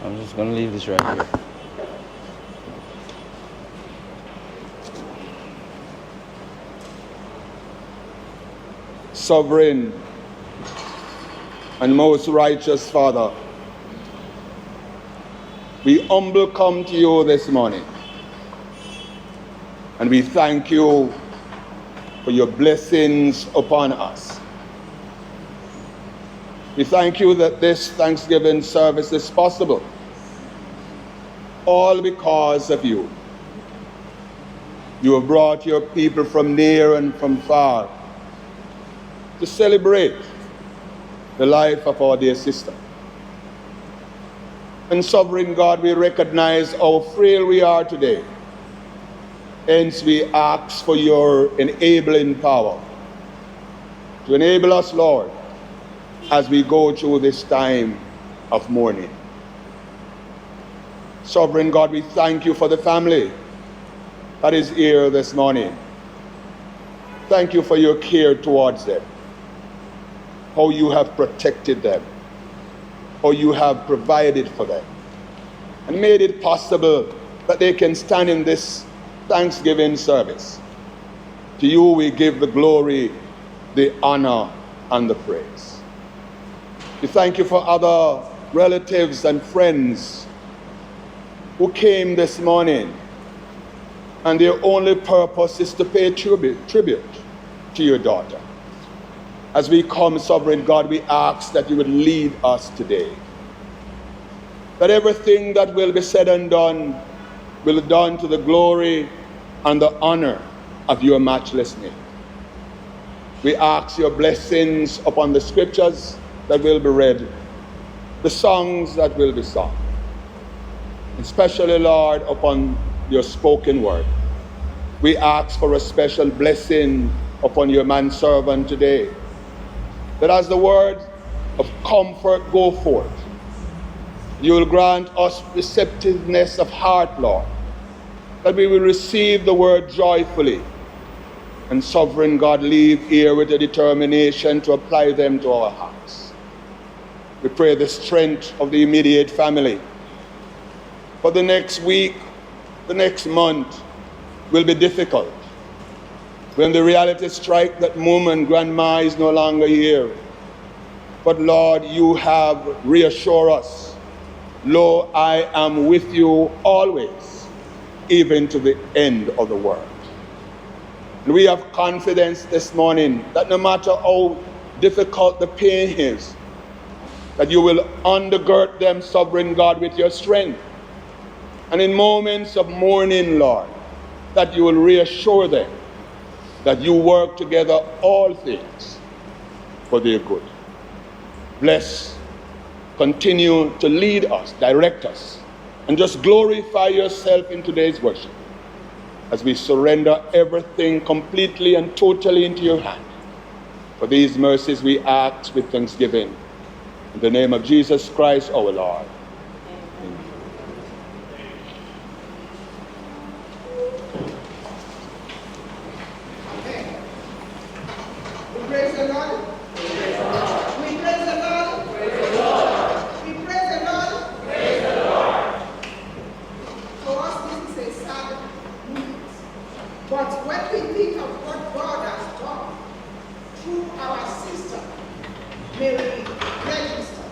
I'm just going to leave this right here. Sovereign and most righteous Father, we humble come to you this morning, and we thank you for your blessings upon us. We thank you that this Thanksgiving service is possible, all because of you. You have brought your people from near and from far to celebrate the life of our dear sister. And sovereign God, we recognize how frail we are today. Hence we ask for your enabling power to enable us, Lord, as we go through this time of mourning. Sovereign God, we thank you for the family that is here this morning. Thank you for your care towards them, how you have protected them, how you have provided for them, and made it possible that they can stand in this Thanksgiving service. To you we give the glory, the honor, and the praise. We thank you for other relatives and friends who came this morning, and their only purpose is to pay tribute to your daughter. As we come, sovereign God, we ask that you would lead us today, that everything that will be said and done will be done to the glory and the honor of your matchless name. We ask your blessings upon the scriptures that will be read, the songs that will be sung, especially, Lord, upon your spoken word. We ask for a special blessing upon your manservant today, that as the word of comfort go forth, you will grant us receptiveness of heart, Lord, that we will receive the word joyfully, and sovereign God, leave here with a determination to apply them to our hearts. We pray the strength of the immediate family. For the next week, the next month will be difficult. When the reality strikes that mom and grandma is no longer here. But Lord, you have reassured us. Lo, I am with you always, even to the end of the world. And we have confidence this morning that no matter how difficult the pain is, that you will undergird them, sovereign God, with your strength. And in moments of mourning, Lord, that you will reassure them that you work together all things for their good. Bless, continue to lead us, direct us, and just glorify yourself in today's worship as we surrender everything completely and totally into your hand. For these mercies we ask with thanksgiving. In the name of Jesus Christ, our Lord. Praise the Lord. Praise the Lord. We praise the Lord. Praise the Lord. We praise the Lord. Praise the Lord. For us, this is a sad moment. But when we think of what God has done through our sister, Mary Ledgister,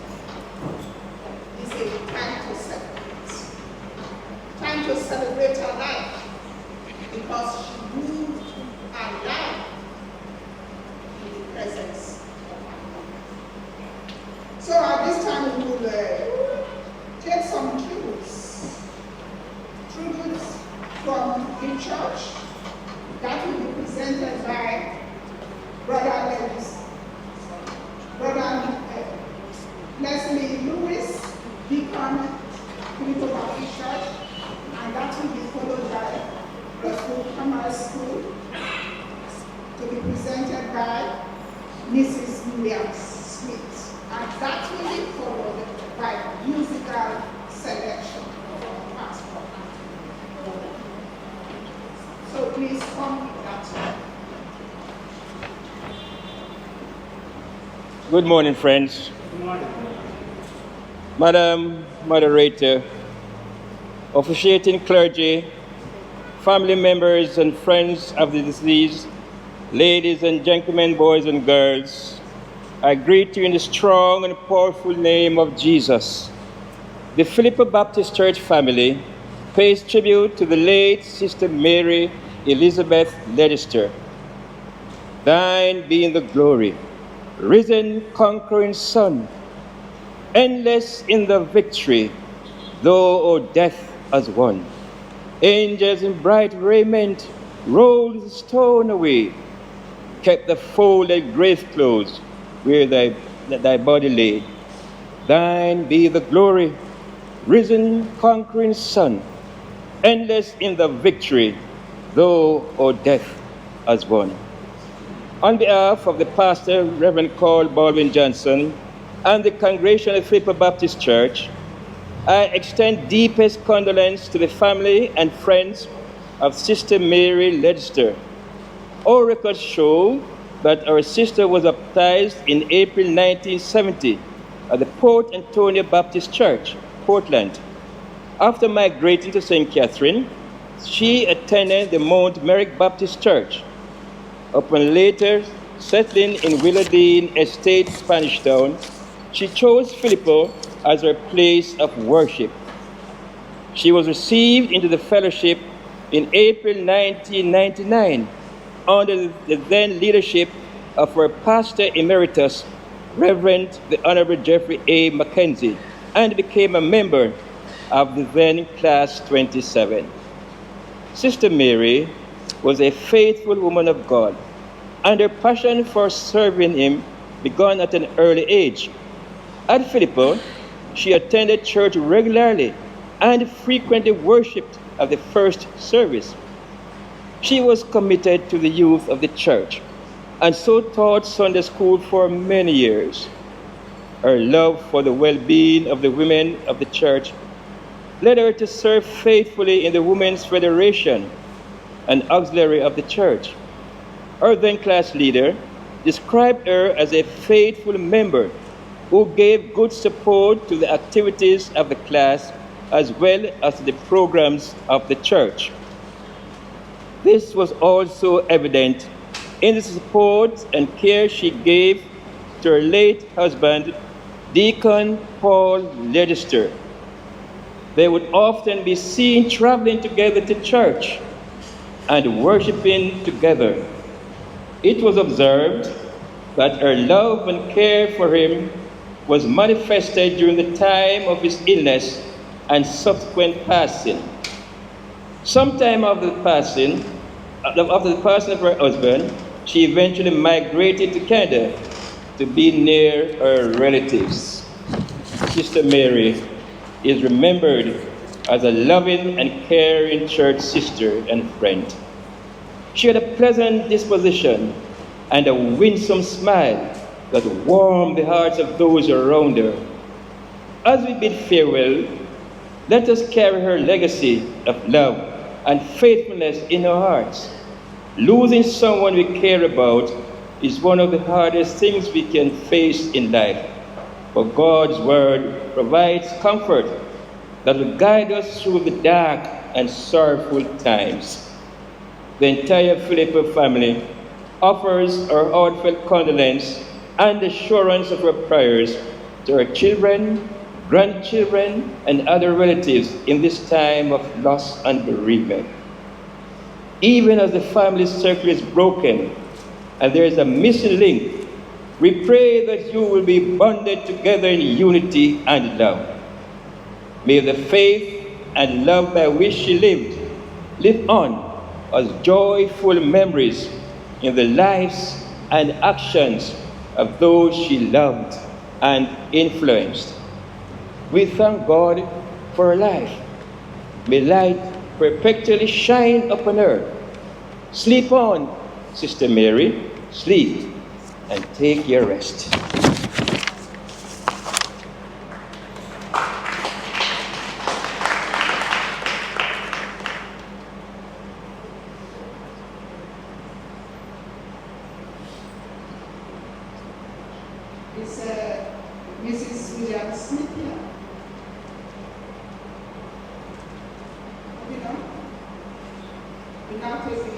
it's a time to celebrate. Time to celebrate her life, because she moved her life presence. So at this time we will take some tributes from the church that will be presented by Brother Lewis, Brother Leslie Lewis, Deacon, Phillipo Baptist Church, and that will be followed by the Full School, to be presented by Mrs. Williams Smith, and that will be followed by musical selection of our pastor. So please come with that. Good morning, friends. Good morning. Madam Moderator, officiating clergy, family members and friends of the deceased, ladies and gentlemen, boys and girls, I greet you in the strong and powerful name of Jesus. The Phillipo Baptist Church family pays tribute to the late Sister Mary Elizabeth Ledgister. Thine being the glory, risen conquering Son, endless in the victory, though O death has won. Angels in bright raiment rolled the stone away, kept the folded grave clothes where thy body lay. Thine be the glory, risen conquering Son, endless in the victory, though O death has won. On behalf of the pastor, Reverend Karl Baldwin Johnson, and the congregation of Phillipo Baptist Church, I extend deepest condolence to the family and friends of Sister Mary Ledgister. Our records show that our sister was baptized in April 1970 at the Port Antonio Baptist Church, Portland. After migrating to St. Catherine, she attended the Mount Merrick Baptist Church. Upon later settling in Willowdene Estate, Spanish Town, she chose Phillipo as her place of worship. She was received into the fellowship in April 1999 under the then leadership of her pastor emeritus, Reverend the Honorable Jeffrey A. Mackenzie, and became a member of the then Class 27. Sister Mary was a faithful woman of God, and her passion for serving him began at an early age. At Phillipo, she attended church regularly and frequently worshipped at the first service. She was committed to the youth of the church and so taught Sunday school for many years. Her love for the well-being of the women of the church led her to serve faithfully in the Women's Federation, an auxiliary of the church. Our then class leader described her as a faithful member who gave good support to the activities of the class as well as the programs of the church. This was also evident in the support and care she gave to her late husband, Deacon Paul Ledgister. They would often be seen traveling together to church and worshiping together. It was observed that her love and care for him was manifested during the time of his illness and subsequent passing. Sometime after the passing of her husband, she eventually migrated to Canada to be near her relatives. Sister Mary is remembered as a loving and caring church sister and friend. She had a pleasant disposition and a winsome smile that warmed the hearts of those around her. As we bid farewell, let us carry her legacy of love and faithfulness in our hearts. Losing someone we care about is one of the hardest things we can face in life, but God's word provides comfort that will guide us through the dark and sorrowful times. The entire Phillipo family offers our heartfelt condolence and assurance of our prayers to our children, grandchildren, and other relatives in this time of loss and bereavement. Even as the family circle is broken and there is a missing link, we pray that you will be bonded together in unity and love. May the faith and love by which she lived live on as joyful memories in the lives and actions of those she loved and influenced. We thank God for her life. May light perpetually shine upon her. Sleep on, Sister Mary, sleep and take your rest. Mrs. Williams Smith here. We now take the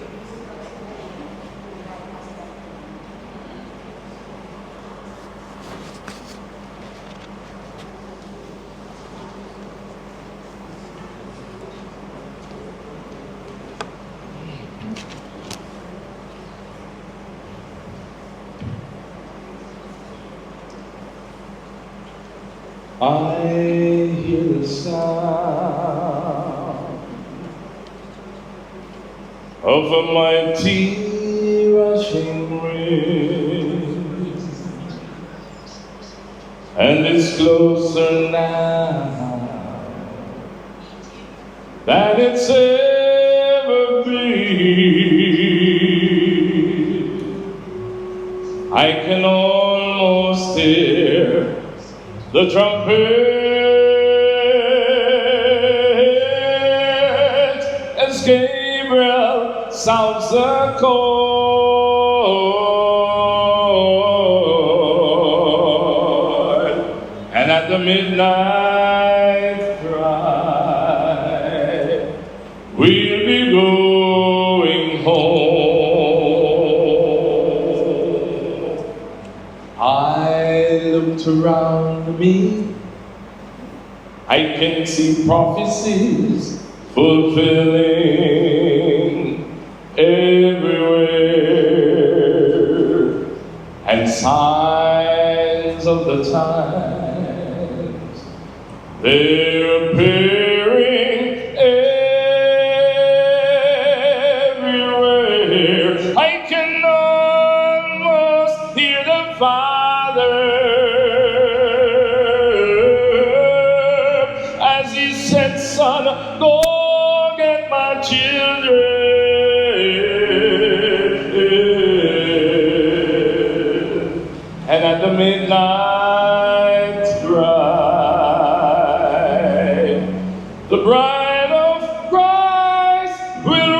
I hear the sound of a mighty rushing rain, and it's closer now than it's ever been. I can almost hear the trumpet as Gabriel sounds the chord, and at the midnight cry, we'll be going home. I looked around me, I can see prophecies fulfilling everywhere, and signs of the times, they're appearing everywhere. I can almost hear the Father as he said, son, go get my children. And at the midnight cry, the bride of Christ will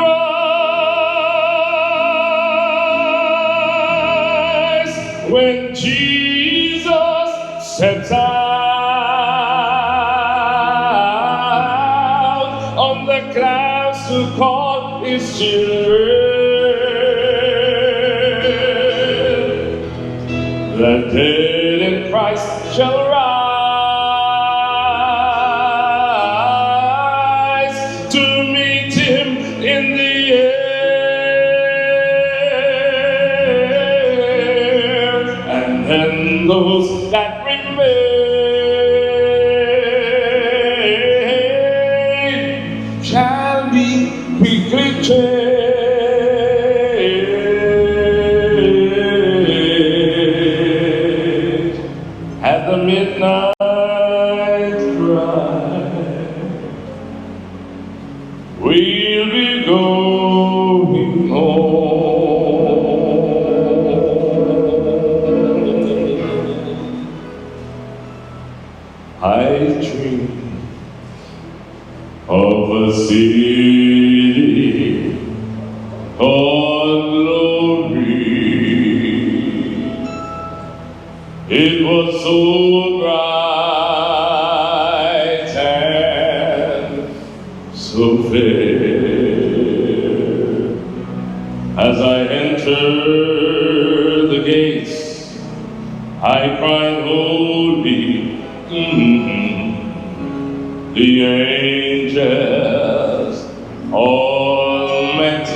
rise when Jesus sets out on the clouds to call his children. The dead in Christ shall rise to meet him in the air, and then those that remain shall be quickly changed at the midnight cry. We'll be going home. I dream of a city called glory. It was so bright and so fair. As I entered the gates, I cried, holy. The angels all met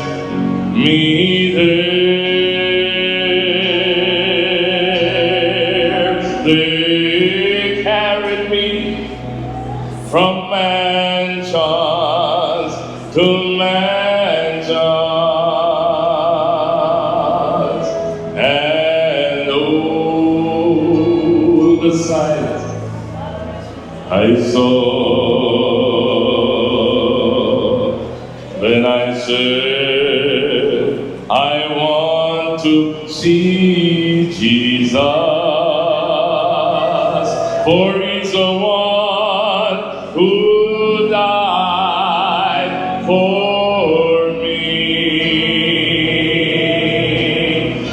me there. They carried me from mansions to mansions, and oh, the sight I saw. Then I said, I want to see Jesus, for he's the one who died for me.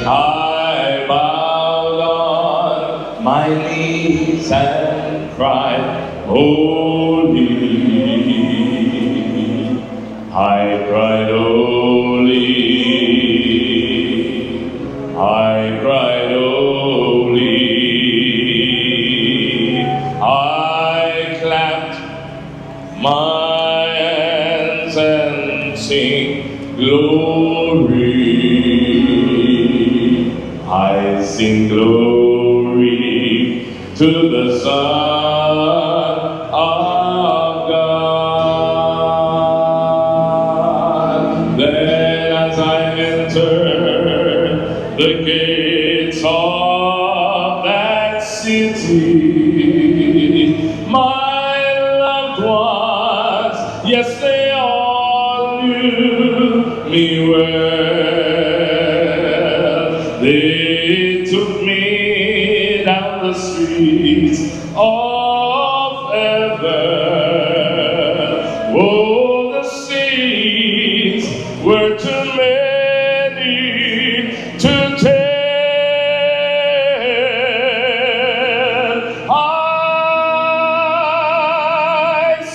I bowed on my knees and cried, holy. I cried, oh. I cried, holy. I clapped my hands and sing glory. I sing glory to the Son of God. Then as I entered the gates of that city, my loved ones, yes, they all knew me well. They took me down the streets of heaven. Oh, the seas were too many to tell. I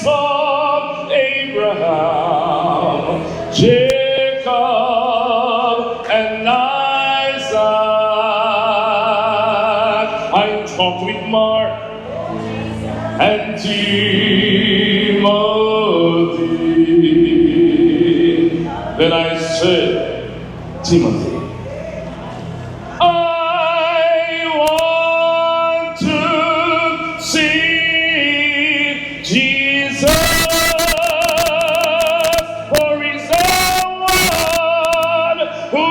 saw Abraham, Jacob, and Isaac. I talked with Mark and Timothy. Then I said, Timothy, I want to see Jesus, for he's the one who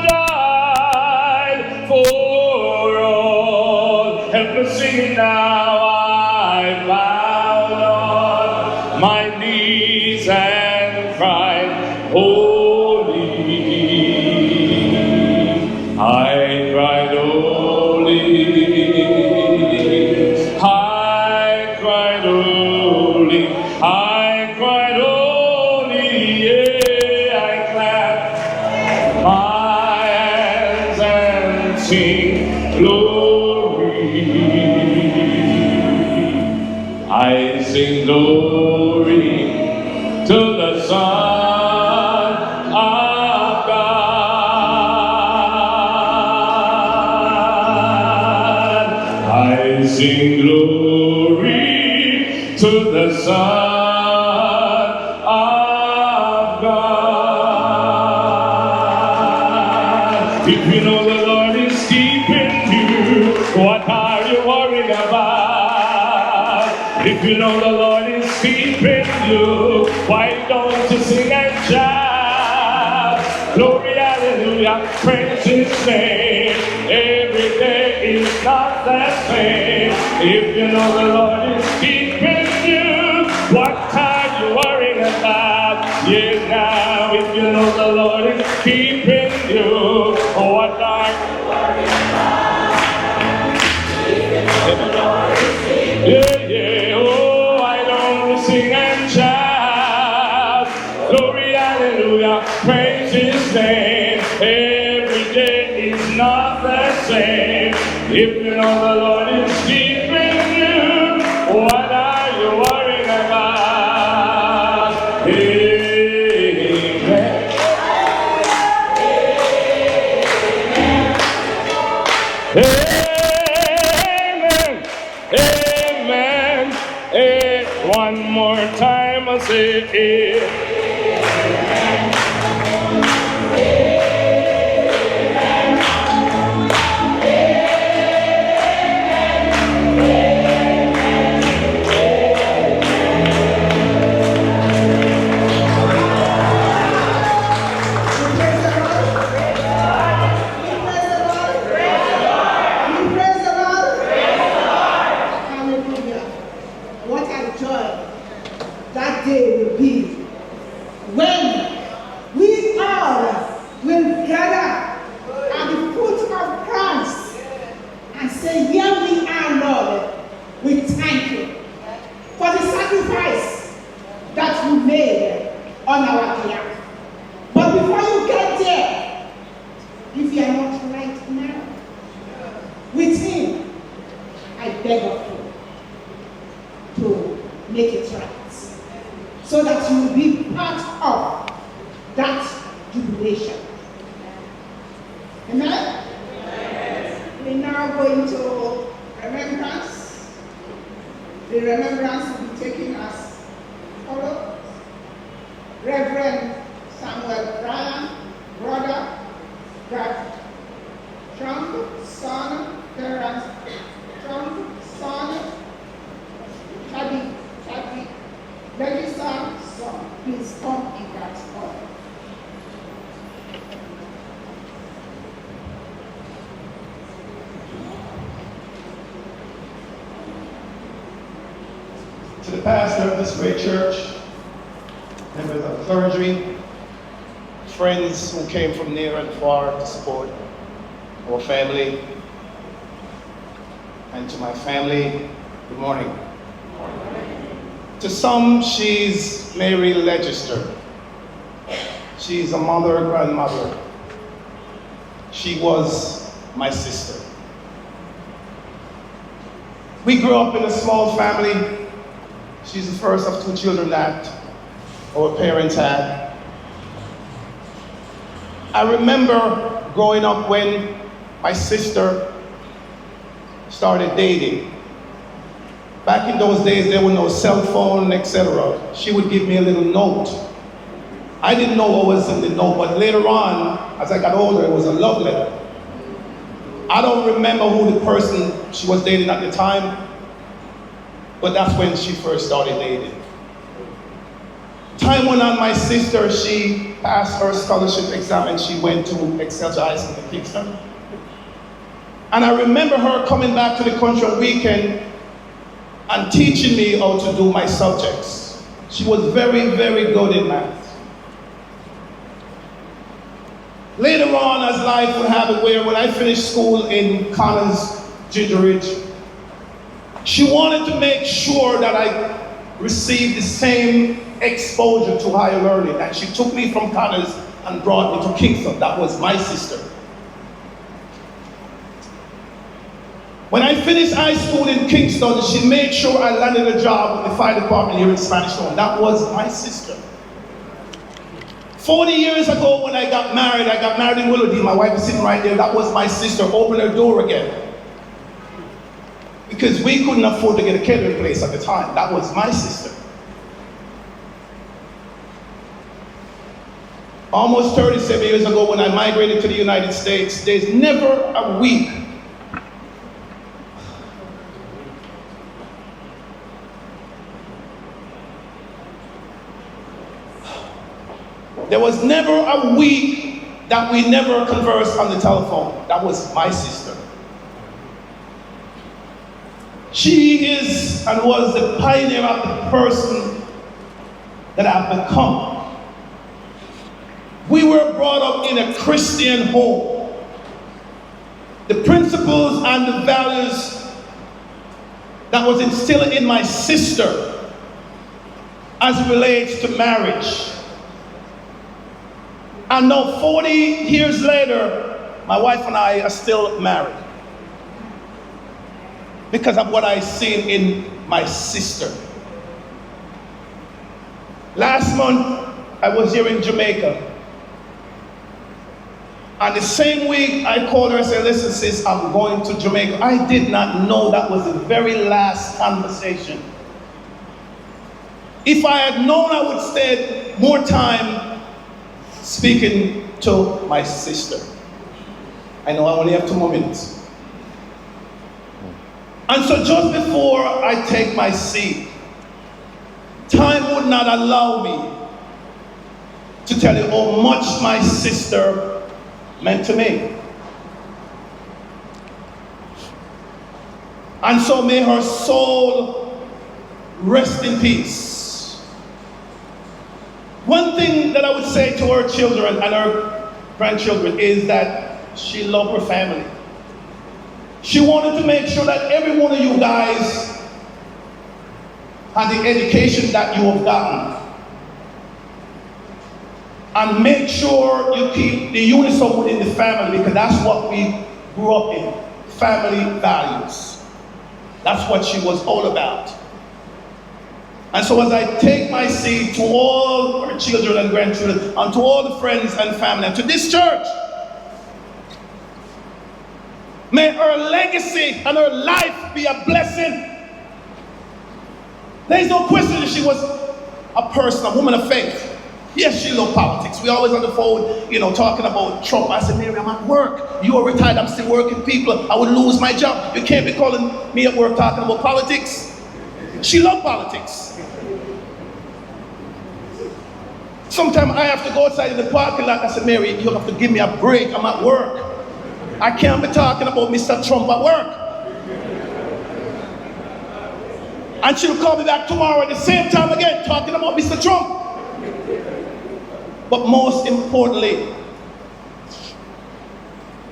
died for all. Help me sing it now. I bowed on my knees and cried, holy. I cried, holy. I cried, holy. I cried, holy. Yeah, I clapped my hands and sing glory. I sing glory to the Son of God. I sing glory to the Son of God. If you know the Lord is keeping you, what are you worried about? If you know the Lord is keeping you, why don't you sing and shout? Glory, hallelujah, praise his name. Every day is not the same. If you know the Lord is keeping you, what are you worrying about? Yes, now, if you know the Lord is keeping you, what are you worrying about? If you know the Lord is keeping you, yeah, oh, why don't we sing and shout? Glory, hallelujah, praise his name. Every day is not the same. If you know the Lord is keeping you, what are you worrying about? Amen. Amen. Amen. Amen. One more time I say amen. tribulation. Amen? We're now going to remembrance. The remembrance will be taken as follows. Reverend Samuel Bryan, brother, God, Trump, son, Terence, Trump, son, Chadwick, Ledgister, son. Please come in that order. To the pastor of this great church, members of the clergy, friends who came from near and far to support our family, and to my family, good morning. To some, she's Mary Ledgister. She's a mother, grandmother. She was my sister. We grew up in a small family. She's the first of 2 children that our parents had. I remember growing up when my sister started dating. Back in those days, there were no cell phone, etc. She would give me a little note. I didn't know what was in the note, but later on, as I got older, it was a love letter. I don't remember who the person she was dating at the time, but that's when she first started dating. Time went on, my sister, she passed her scholarship exam and she went to Excelsior High School in Kingston. And I remember her coming back to the country on weekend and teaching me how to do my subjects. She was very, very good in math. Later on, as life would have it, where when I finished school in Connors, Ginger Ridge, she wanted to make sure that I received the same exposure to higher learning, and she took me from Connors and brought me to Kingston. That was my sister. When I finished high school in Kingston, she made sure I landed a job with the fire department here in Spanish Town. That was my sister. 40 years ago when I got married in Willoughby. My wife is sitting right there. That was my sister. Opened her door again. Because we couldn't afford to get a catering place at the time. That was my sister. Almost 37 years ago when I migrated to the United States, there's never a week there was never a week that we never conversed on the telephone. That was my sister. She is and was the pioneer of the person that I've become. We were brought up in a Christian home. The principles and the values that was instilled in my sister as it relates to marriage. And now 40 years later, my wife and I are still married because of what I seen in my sister. Last month, I was here in Jamaica. And the same week, I called her and said, listen, sis, I'm going to Jamaica. I did not know that was the very last conversation. If I had known, I would stay more time speaking to my sister. I know I only have 2 more minutes. And so just before I take my seat, time would not allow me to tell you how much my sister meant to me. And so may her soul rest in peace. One thing that I would say to her children and her grandchildren is that she loved her family. She wanted to make sure that every one of you guys had the education that you have gotten. And make sure you keep the unison within the family, because that's what we grew up in, family values. That's what she was all about. And so as I take my seat, to all our children and grandchildren, and to all the friends and family, and to this church, may her legacy and her life be a blessing. There is no question that she was a person, a woman of faith. Yes, she loved politics. We always on the phone, talking about Trump. I said, Mary, I'm at work. You are retired, I'm still working people. I would lose my job. You can't be calling me at work talking about politics. She loved politics. Sometimes I have to go outside in the parking lot. I said, Mary, you have to give me a break. I'm at work. I can't be talking about Mr. Trump at work. And she'll call me back tomorrow at the same time again, talking about Mr. Trump. But most importantly,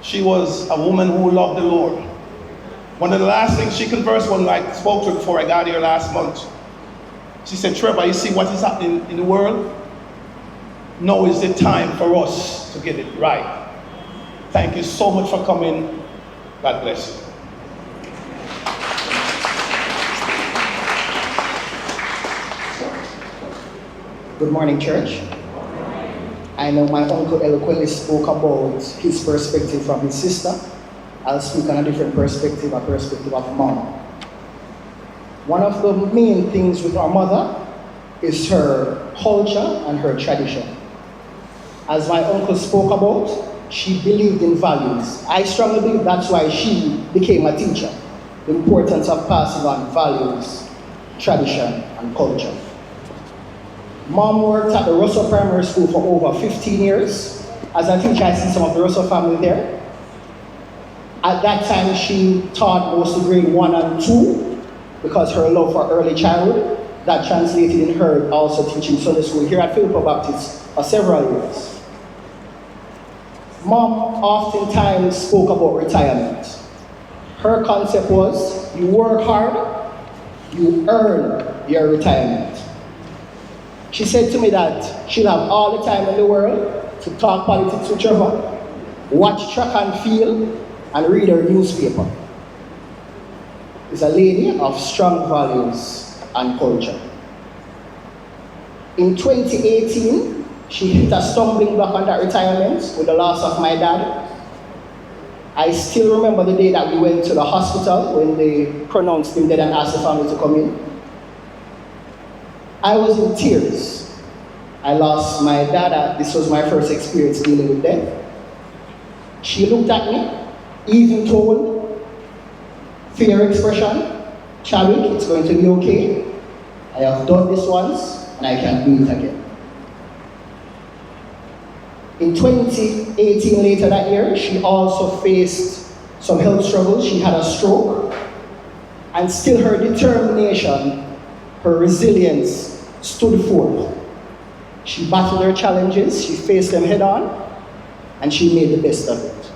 she was a woman who loved the Lord. One of the last things she conversed when I spoke to her before I got here last month, she said, Trevor, you see what is happening in the world? Now is the time for us to get it right. Thank you so much for coming. God bless you. Good morning, church. I know my uncle eloquently spoke about his perspective from his sister. I'll speak on a different perspective, a perspective of mom. One of the main things with our mother is her culture and her tradition. As my uncle spoke about, she believed in values. I strongly believe that's why she became a teacher. The importance of passing on values, tradition, and culture. Mom worked at the Russell Primary School for over 15 years. As a teacher, I see some of the Russell family there. At that time, she taught mostly grade 1 and 2 because her love for early childhood. That translated in her also teaching Sunday school here at Phillipo Baptist for several years. Mom oftentimes spoke about retirement. Her concept was, you work hard, you earn your retirement. She said to me that she'll have all the time in the world to talk politics with Trevor, watch track and field, and read her newspaper. She's a lady of strong values and culture. In 2018, she hit a stumbling block on that retirement with the loss of my dad. I still remember the day that we went to the hospital when they pronounced him dead and asked the family to come in. I was in tears. I lost my dad. This was my first experience dealing with death. She looked at me, even told, fear expression, Chadwick, it's going to be okay. I have done this once, and I can do it again. In 2018, later that year, she also faced some health struggles. She had a stroke, and still her determination, her resilience stood forth. She battled her challenges, she faced them head on, and she made the best of it.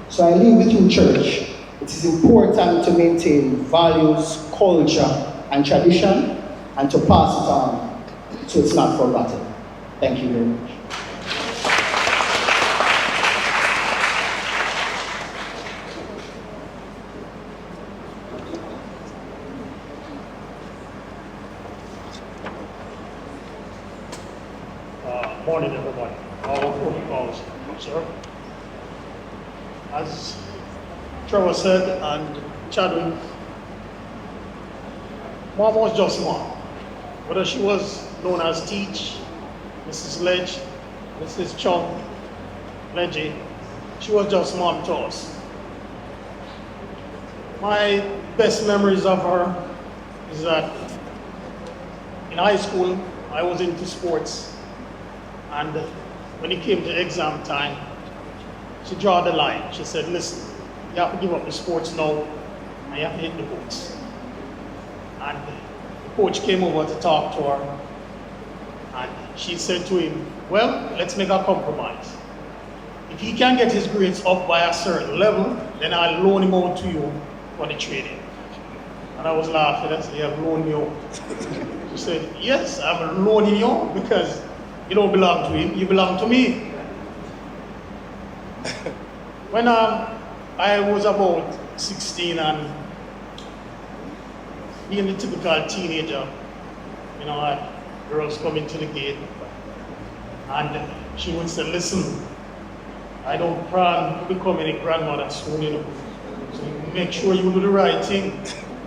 So I leave with you, church. It is important to maintain values, culture, and tradition, and to pass it on so it's not forgotten. Thank you very much. Morning, everybody. All protocols, sir. As Trevor said, and Chadwick, Mom was just Mom. Whether she was known as Teach, Mrs. Ledge, Mrs. Chong, Ledgy, she was just Mom to us. My best memories of her is that in high school, I was into sports. And when it came to exam time, she drew the line. She said, listen, you have to give up the sports now, and you have to hit the books. And the coach came over to talk to her, and she said to him, well, let's make a compromise. If he can get his grades up by a certain level, then I'll loan him out to you for the trading. And I was laughing. I said, you have loaned me out. She said, yes, I'm loaning you out because you don't belong to him, you belong to me. When I was about 16 and being a typical teenager, girls coming to the gate, and she would say, listen, I don't plan to become any grandmother soon, so make sure you do the right thing,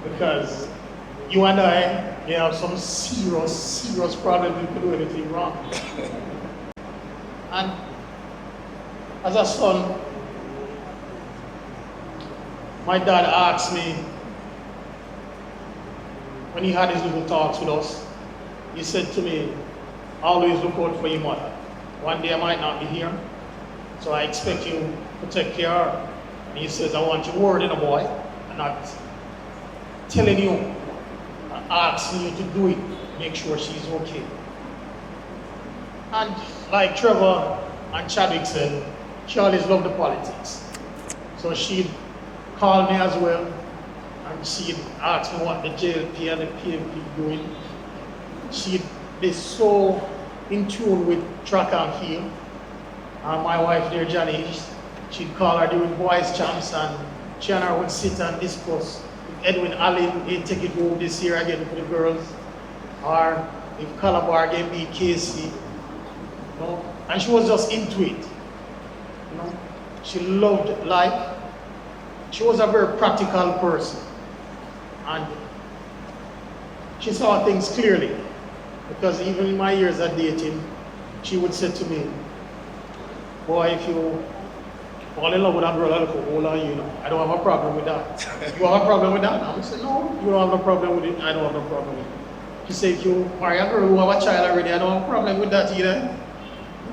because you and I may have some serious problems if you do anything wrong. And as a son, my dad asked me, when he had his little talks with us, he said to me, always look out for your mother. One day I might not be here, so I expect you to take care of her. And he says, I want your word in a boy, and not telling you, asking you to do it, make sure she's okay. And like Trevor and Chadwick said, she always loved the politics. So she'd call me as well, and she'd ask me what the JLP and the PMP doing. She'd be so in tune with track and field. And my wife there, Johnny, she'd call her during boys' champs, and she and her would sit and discuss. If Edwin Allen didn't take it home this year again for the girls, or if Calabar again beat KC, and she was just into it. She loved life. She was a very practical person, and she saw things clearly, because even in my years of dating, she would say to me, boy, if you fall in love with a girl, I'll go hold on you, I don't have a problem with that. You have a problem with that? I would say, no, you don't have no problem with it, I don't have no problem with it. She said, if you marry a girl who have a child already, I don't have a problem with that either.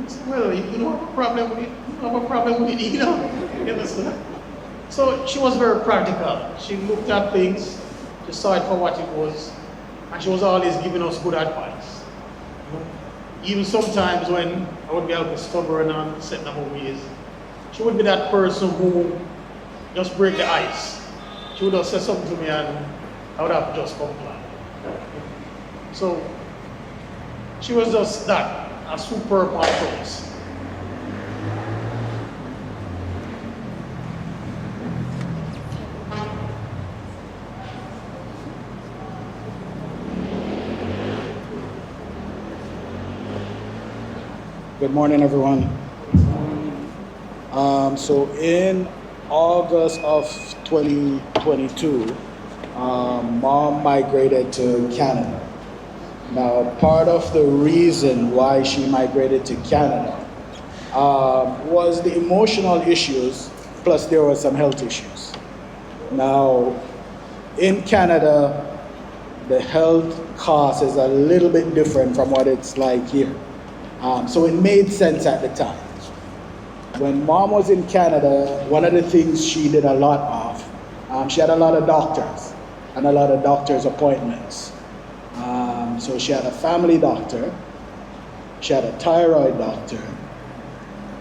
I said, well, if you don't have a problem with it, you don't have a problem with it either. You understand? So she was very practical. She looked at things, she saw it for what it was, and she was always giving us good advice. Even sometimes when I would be a little stubborn and set in my ways, she would be that person who just break the ice. She would just say something to me and I would have to just comply. So she was just that, a superb actress. Good morning, everyone. So in August of 2022, Mom migrated to Canada. Now, part of the reason why she migrated to Canada was the emotional issues, plus there were some health issues. Now, in Canada, the health cost is a little bit different from what it's like here. So it made sense at the time. When Mom was in Canada, one of the things she did a lot of, she had a lot of doctors and a lot of doctor's appointments. So she had a family doctor, she had a thyroid doctor,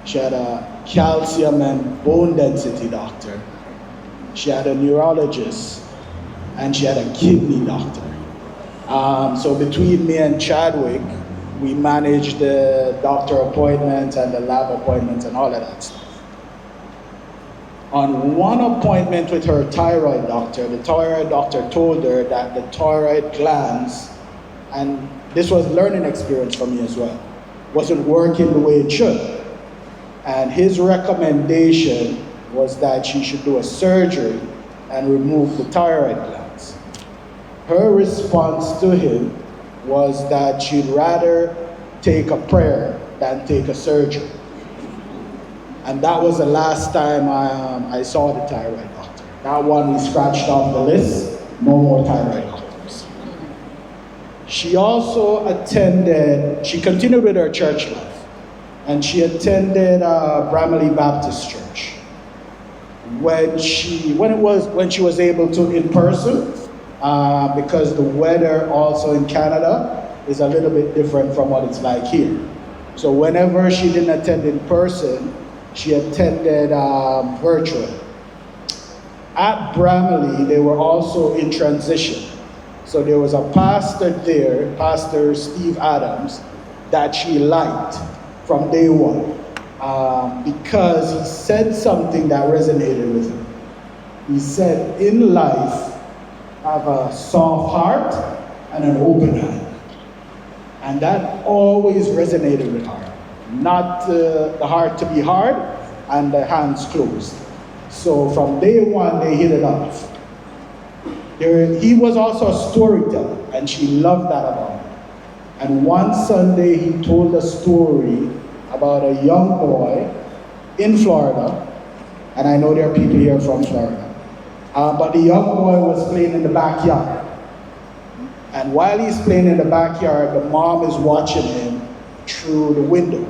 she had a calcium and bone density doctor, she had a neurologist, and she had a kidney doctor. So between me and Chadwick, we managed the doctor appointments and the lab appointments and all of that stuff. On one appointment with her thyroid doctor, the thyroid doctor told her that the thyroid glands, and this was learning experience for me as well, wasn't working the way it should. And his recommendation was that she should do a surgery and remove the thyroid glands. Her response to him was that she'd rather take a prayer than take a surgery. And that was the last time I saw the thyroid doctor. That one we scratched off the list, no more thyroid doctors. She also attended, she continued with her church life, and she attended Phillipo Baptist Church. When she was able to in person, because the weather also in Canada is a little bit different from what it's like here. So whenever she didn't attend in person, she attended virtual. At Bramley, they were also in transition. So there was a pastor there, Pastor Steve Adams, that she liked from day one because he said something that resonated with her. He said, in life, have a soft heart and an open hand. And that always resonated with her. Not the heart to be hard and the hands closed. So from day one, they hit it off. He was also a storyteller, and she loved that about him. And one Sunday, he told a story about a young boy in Florida, and I know there are people here from Florida, but the young boy was playing in the backyard. And while he's playing in the backyard, the mom is watching him through the window.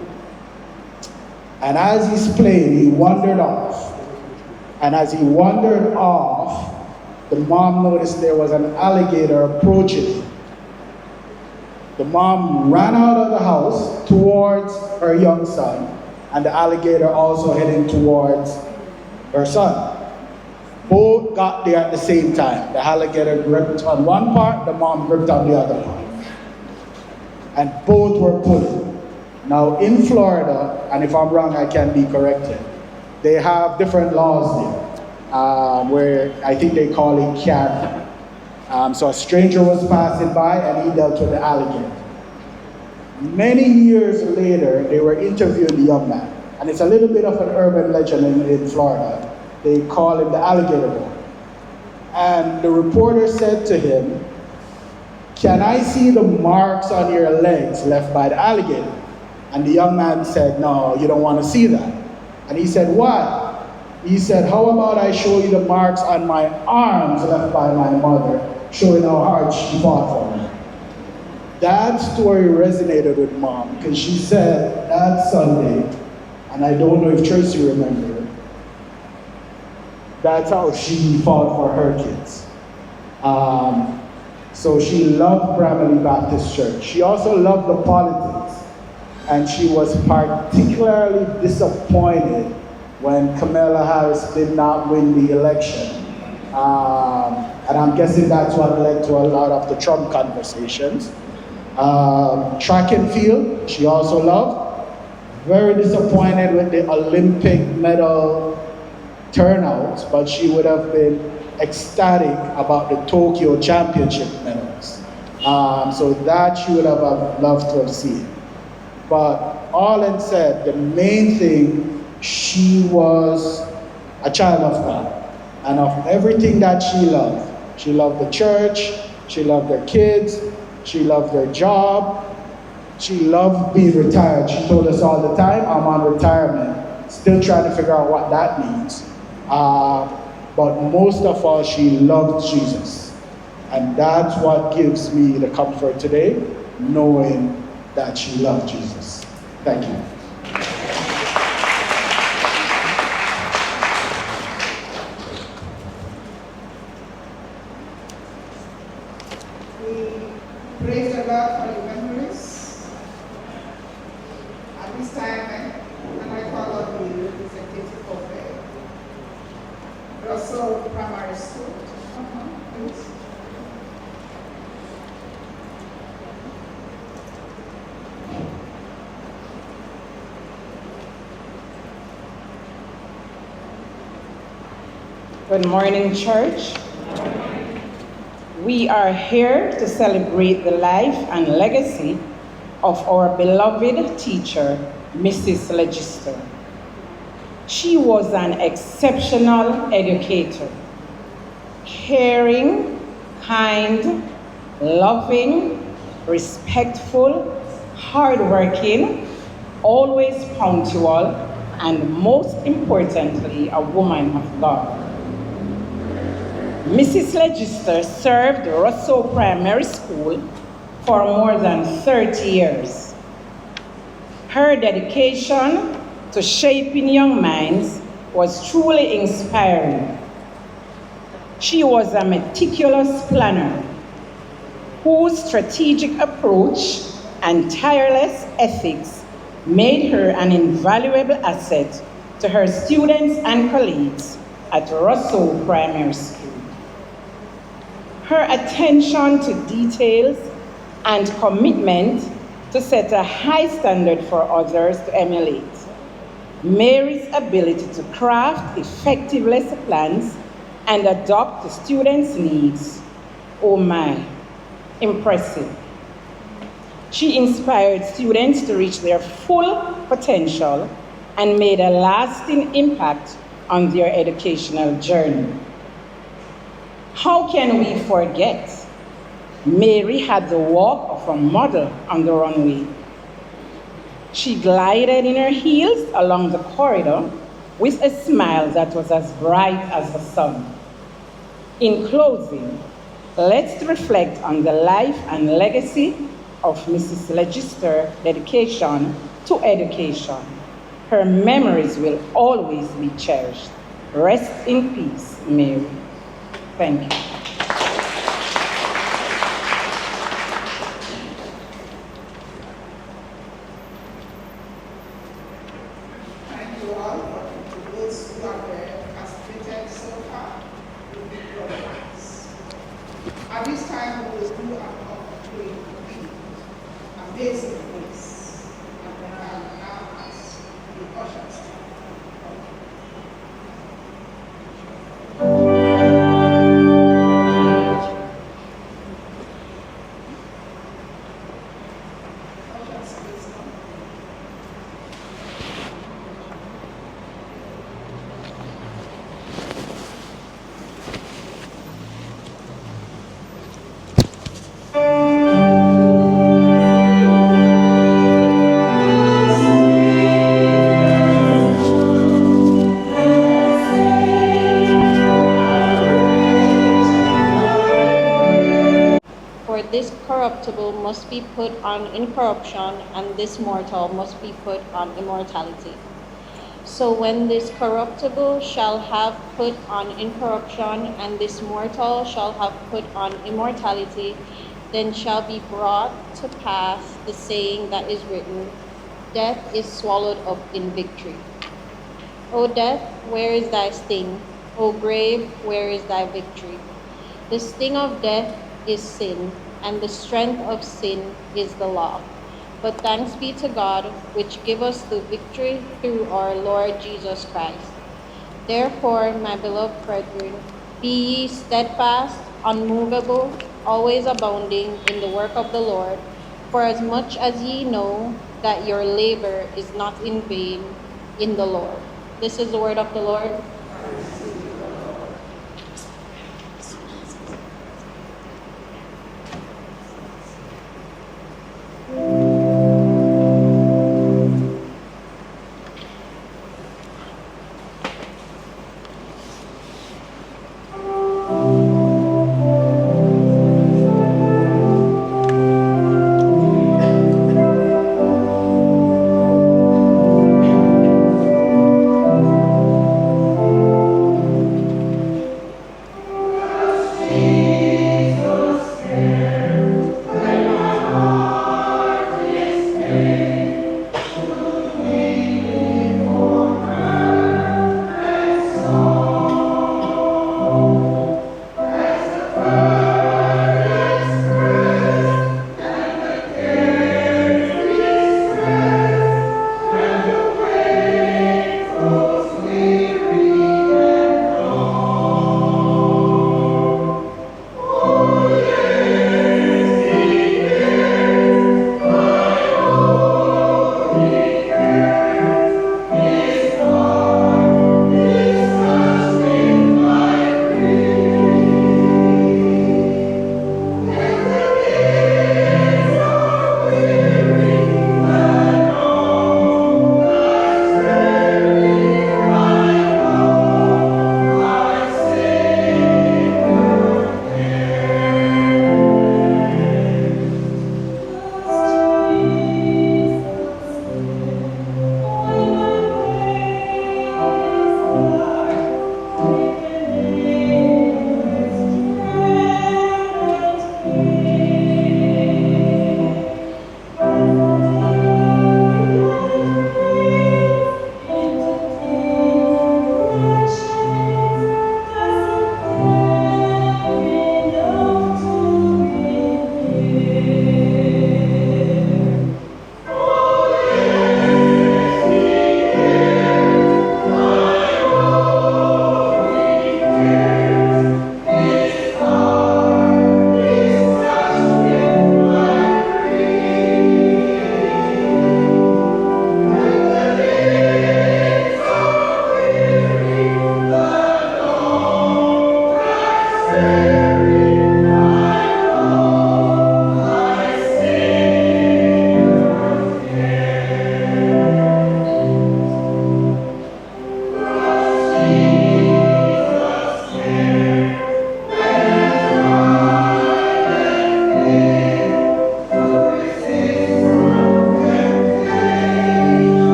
And as he's playing, he wandered off. And as he wandered off, the mom noticed there was an alligator approaching him. The mom ran out of the house towards her young son, and the alligator also heading towards her son. Both got there at the same time. The alligator gripped on one part, the mom gripped on the other part. And both were pulling. Now in Florida, and if I'm wrong, I can be corrected, they have different laws there, where I think they call it kidnapping. So a stranger was passing by and he dealt with the alligator. Many years later, they were interviewing the young man. And it's a little bit of an urban legend in Florida. They call him the alligator boy. And the reporter said to him, "Can I see the marks on your legs left by the alligator?" And the young man said, "No, you don't want to see that." And he said, "Why?" He said, "How about I show you the marks on my arms left by my mother, showing how hard she fought for me." That story resonated with mom, because she said that Sunday, and I don't know if Tracy remembered, that's how she fought for her kids. So she loved Phillipo Baptist Church. She also loved the politics. And she was particularly disappointed when Kamala Harris did not win the election. And I'm guessing that's what led to a lot of the Trump conversations. Track and field, she also loved. Very disappointed with the Olympic medal turnouts, but she would have been ecstatic about the Tokyo Championship medals. So that she would have loved to have seen. But all in said, the main thing, she was a child of God. And of everything that she loved the church, she loved her kids, she loved her job, she loved being retired. She told us all the time, "I'm on retirement," still trying to figure out what that means. But most of all, she loved Jesus. And that's what gives me the comfort today, knowing that she loved Jesus. Thank you. We praise the Lord for your memories. At this time, and I call on the representative of Russell Primary School. Please. Good morning, church. We are here to celebrate the life and legacy of our beloved teacher, Mrs. Ledgister. She was an exceptional educator, caring, kind, loving, respectful, hardworking, always punctual, and most importantly, a woman of God. Mrs. Ledgister served Russell Primary School for more than 30 years. Her dedication to shaping young minds was truly inspiring. She was a meticulous planner whose strategic approach and tireless ethics made her an invaluable asset to her students and colleagues at Russell Primary School. Her attention to details and commitment to set a high standard for others to emulate. Mary's ability to craft effective lesson plans and adopt the students' needs. Oh my, impressive. She inspired students to reach their full potential and made a lasting impact on their educational journey. How can we forget? Mary had the walk of a model on the runway. She glided in her heels along the corridor with a smile that was as bright as the sun. In closing, let's reflect on the life and legacy of Mrs. Ledgister's dedication to education. Her memories will always be cherished. Rest in peace, Mary. Thank you. Thank you all for those who have participated so far with the programs. At this time, we will do our offering Amazing Grace, and then I will now ask the ushers to come. Ushers, please come. For this corruptible must be put on incorruption, and this mortal must be put on immortality. So when this corruptible shall have put on incorruption, and this mortal shall have put on immortality, then shall be brought to pass the saying that is written, Death is swallowed up in victory. O death, where is thy sting? O grave, where is thy victory? The sting of death is sin, and the strength of sin is the law. But thanks be to God, which give us the victory through our Lord Jesus Christ. Therefore, my beloved brethren, be ye steadfast, unmovable, always abounding in the work of the Lord, for as much as ye know that your labor is not in vain in the Lord. This is the word of the Lord.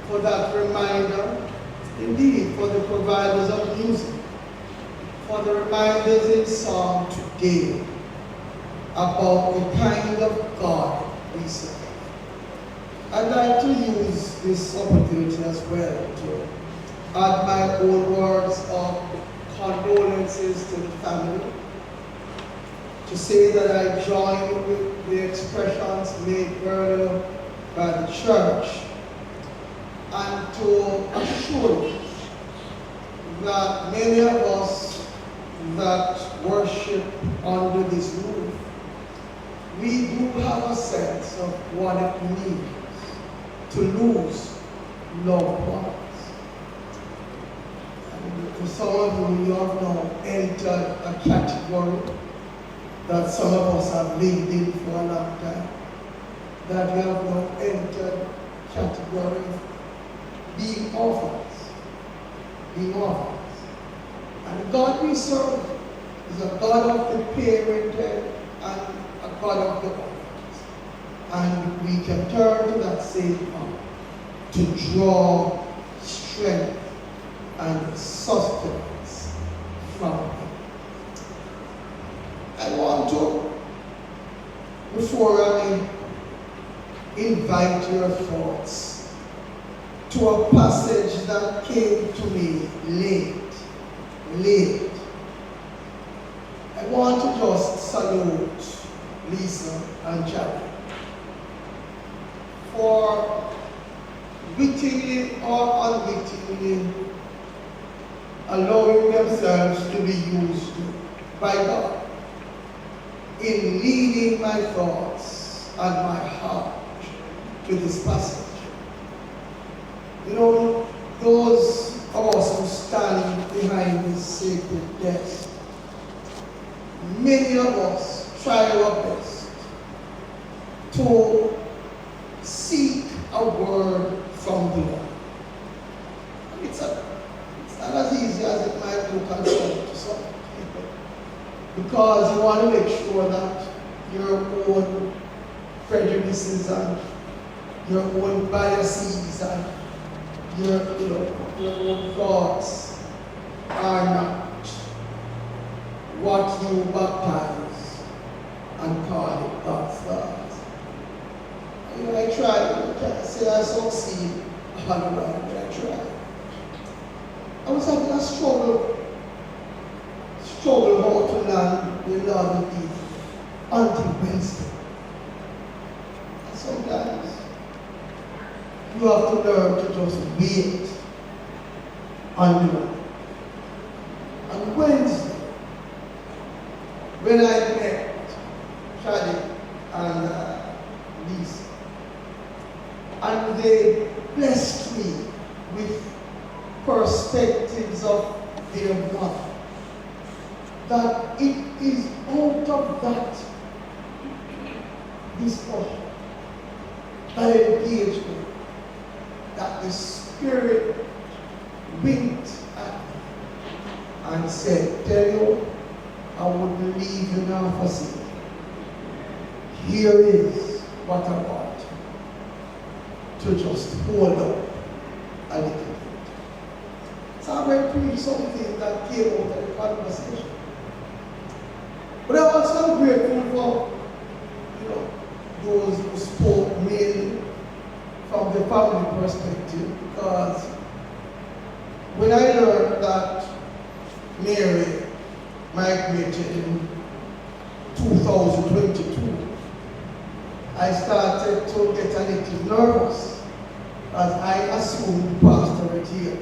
for that reminder, indeed, for the providers of music, for the reminders in song today about the kind of God we serve. I'd like to use this opportunity as well to add my own words of condolences to the family, to say that I join with the expressions made earlier by the church, and to assure you that many of us that worship under this roof, we do have a sense of what it means to lose loved ones. And for some of you have now entered a category that some of us have lived in for a long time, that we have now entered category of being orphans, And the God we serve is a God of the parented and a God of the orphans. And we can turn to that same God to draw strength and sustenance from Him. I want to, before I invite your thoughts to a passage that came to me late. I want to just salute Lisa and Jack for wittingly or unwittingly allowing themselves to be used by God in leading my thoughts and my heart to this passage. You know, those of us who stand behind this sacred desk, many of us try our best to seek a word from the Lord. It's not as easy as it might look and sound to some people, because you want to make sure that your own prejudices and your own biases and your own thoughts are not what you baptize and call it God's thoughts. I can't say I succeed 100%, but I try. I was having a struggle how to learn the Lord of Eve until Wednesday. And sometimes you have to learn to just wait on the Lord. On Wednesday, when I met Charlie and Lisa, and they blessed me with perspectives of their mother, that it is out of that discussion, that engagement, that the Spirit winked at me and said, tell you, I wouldn't leave you now for sin. Here is what I want to just hold up a little bit. So I'm going to preach something that came out of the conversation. But I'm also grateful for, those who spoke mainly from the family perspective, because when I learned that Mary migrated in 2022, I started to get a little nervous, as I assumed pastorate here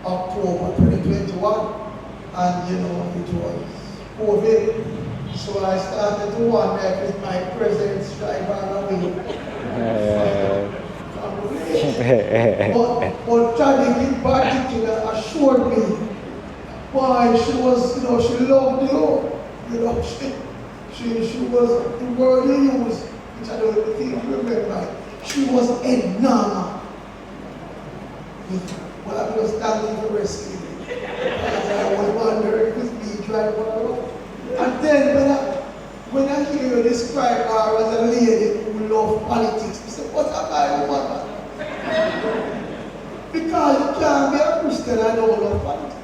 October 2021, and it was COVID. So I started to wonder if my presence drive away. But Charlie in particular assured me, why she was, she loved the Lord. She was, the word you used, which I don't think you remember, she was enamored. Well, I was standing to rescue me. Because I was wondering if it's me driving around. And then when I hear you describe her as a lady who loves politics, I say, what am I, woman? Because you can't be a Christian and don't love politics.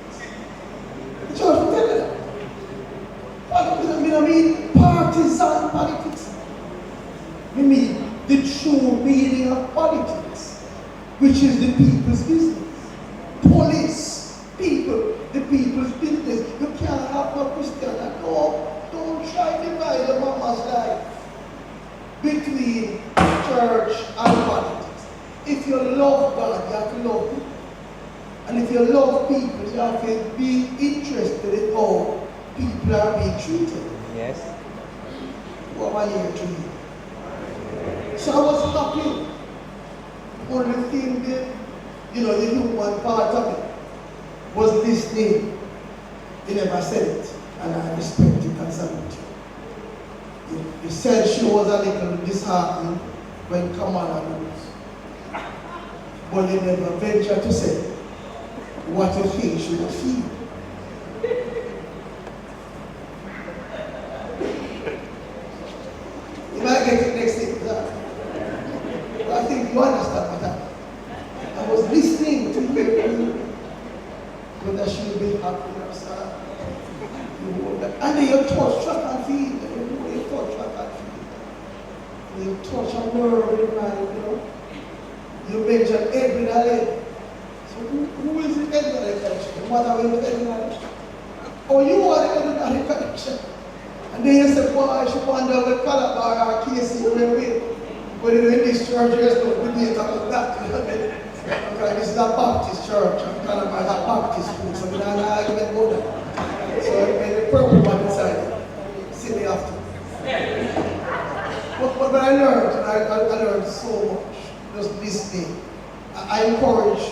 The church will tell you that. I mean partisan politics. I mean the true meaning of politics, which is the people's business. Police, people, the people's business. You can't have no Christian and don't try to divide the mama's life between church and politics. If you love God, you have to love people. And if you love people, you have to be interested in how people are being treated. Yes. What am I here to do? So I was happy. Only thing that, the human part of it was listening. He never said it, and I respect it and salute you. He said she was a little disheartened when Kamala lose. But he never ventured to say what you think she would feel. You might get it next thing, but I think you understand what happened. I was listening to you, whether she would be happy or sad. And then you touch track and field. You touch track and field. You touch a nerve in mind, You mentioned Edwin Allen. So who is the Edwin Allen connection? What are we with Edwin Allen? Oh, you are the Edwin Allen connection. And then you say, boy, I should wonder what Calabar or KC will win. But in this church, there's no good data about that. Because this is a Baptist church, and Calabar is a Baptist school, so we don't have argument about that. So the purple one inside, see me after. But I learned, I learned so much just listening. I encourage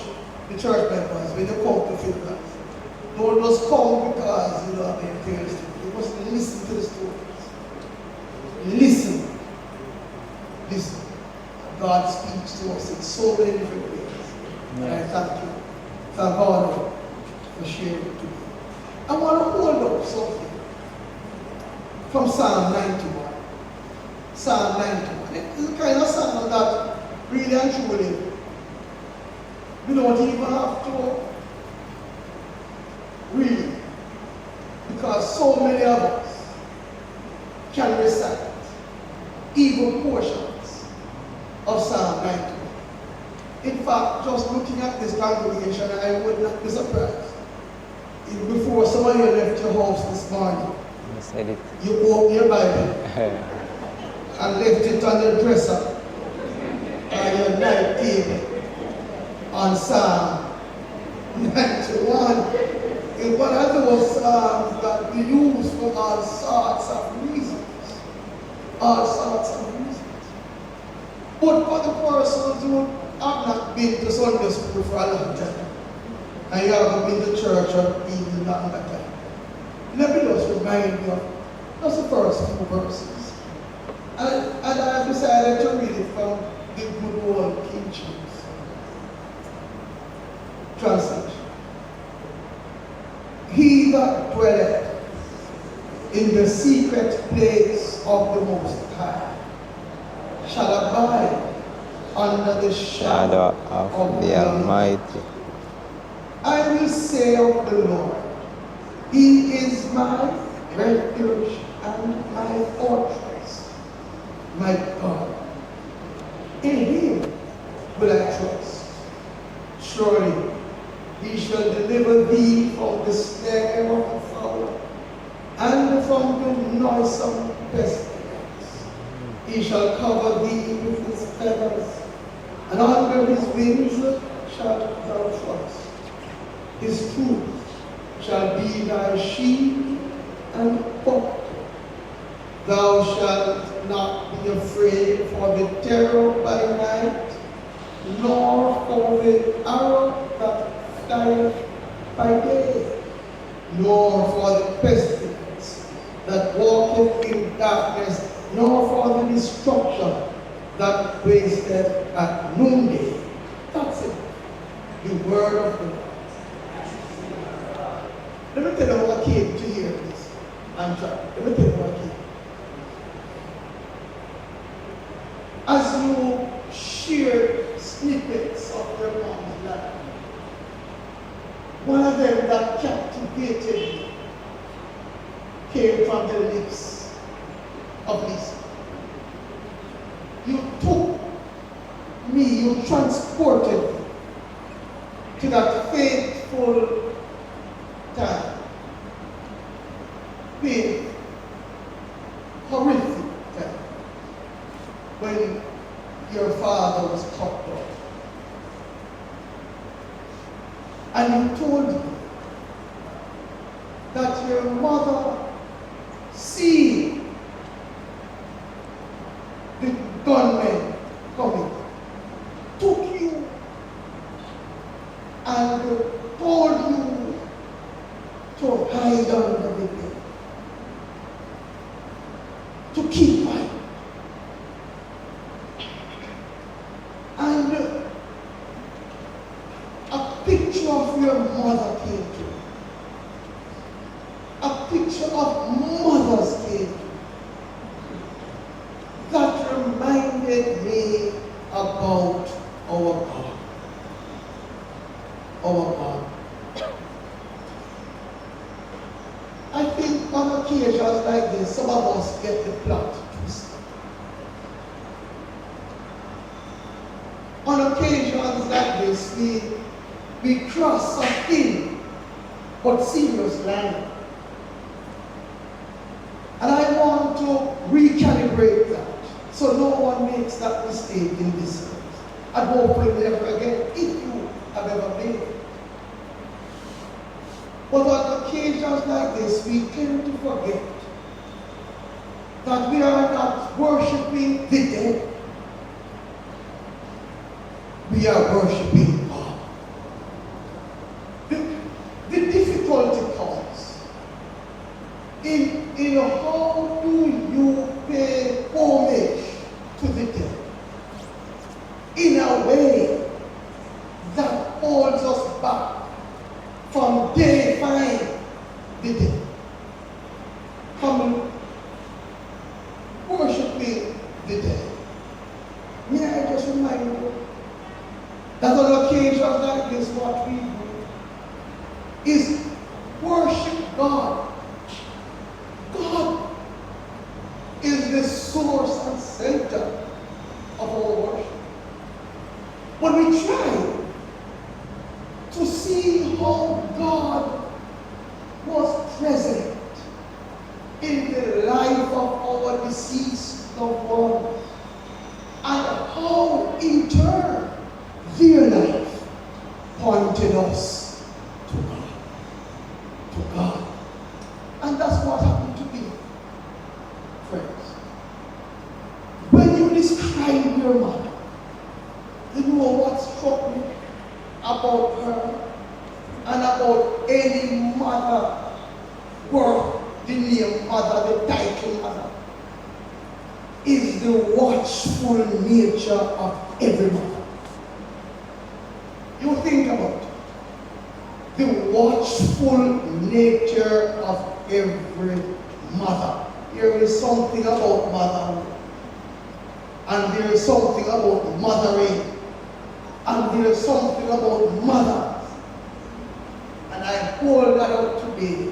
the church members when they come to Phillipo. Don't just come because you don't have anything else to do. You must listen to the stories. Listen. Listen. God speaks to us in so many different ways. And I thank you. Thank God for sharing it to me. I want to hold up something from Psalm 91. Psalm 91. It's the kind of psalm that really and truly we don't even have to read, because so many of us can recite even portions of Psalm 91. In fact, just looking at this congregation, I would not be surprised if before some of you left your house this morning, you opened your Bible and left it on your dresser on your night table on Psalm 91. It's one of those psalms that we use for all sorts of reasons. All sorts of reasons. But for the persons who have not been to Sunday school for a long time, and you haven't been to church or even that time, let me just remind you of just the first few verses. And I decided to read it from the good old King James translation. He that dwelleth in the secret place of the Most High shall abide under the shadow of the Almighty. I will say of the Lord, He is my refuge and my fortress, my God. In Him will I trust. Surely He shall deliver thee from the snare of the fowler and from the noisome pestilence. He shall cover thee with His feathers, and under His wings shalt thou trust. His truth shall be thy shield and buckler. Thou shalt not be afraid for the terror by night, nor for the arrow that flieth by day, nor for the pestilence that walketh in darkness, nor for the destruction that wasteth at noonday. That's it. The word of the Lord. Let me tell you how I came to hear this. Let me tell you how I came. As you share snippets of your mom's life, captivated came from the lips of Lisa. You took me, you transported me to that faithful time, painful, horrific time, when your father was cut down. And you told me that your mother, seeing the gunmen coming, took you and told you to hide under the bed, to keep quiet. And a picture of your mother came to me. A picture of mothers came to me. That reminded me about our God. Our God. I think on occasions like this, some of us get the plot twisted. On occasions like this, we cross a thin but serious line. And I want to recalibrate that so no one makes that mistake in this service. And hopefully never again, if you have ever made it. But on occasions like this, we tend to forget that we are not worshiping the dead. We are worshiping God. The difficulty comes in how do you pay homage to the dead in a way that holds us back from deifying the dead, from worshiping the dead. May I just remind you that on occasions like this, what we do is worship God. God is the source and center of our worship. When we try to see how God was present in the life of our deceased loved ones, and how in turn their life pointed us to God. To God. And that's what happened to me, friends. When you describe your mother, you know what struck me about her and about any mother worth the name mother, the title mother, is the watchful nature of every mother. You think about it. The watchful nature of every mother. There is something about motherhood, and there is something about mothering, and there is something about mothers. And I hold that out today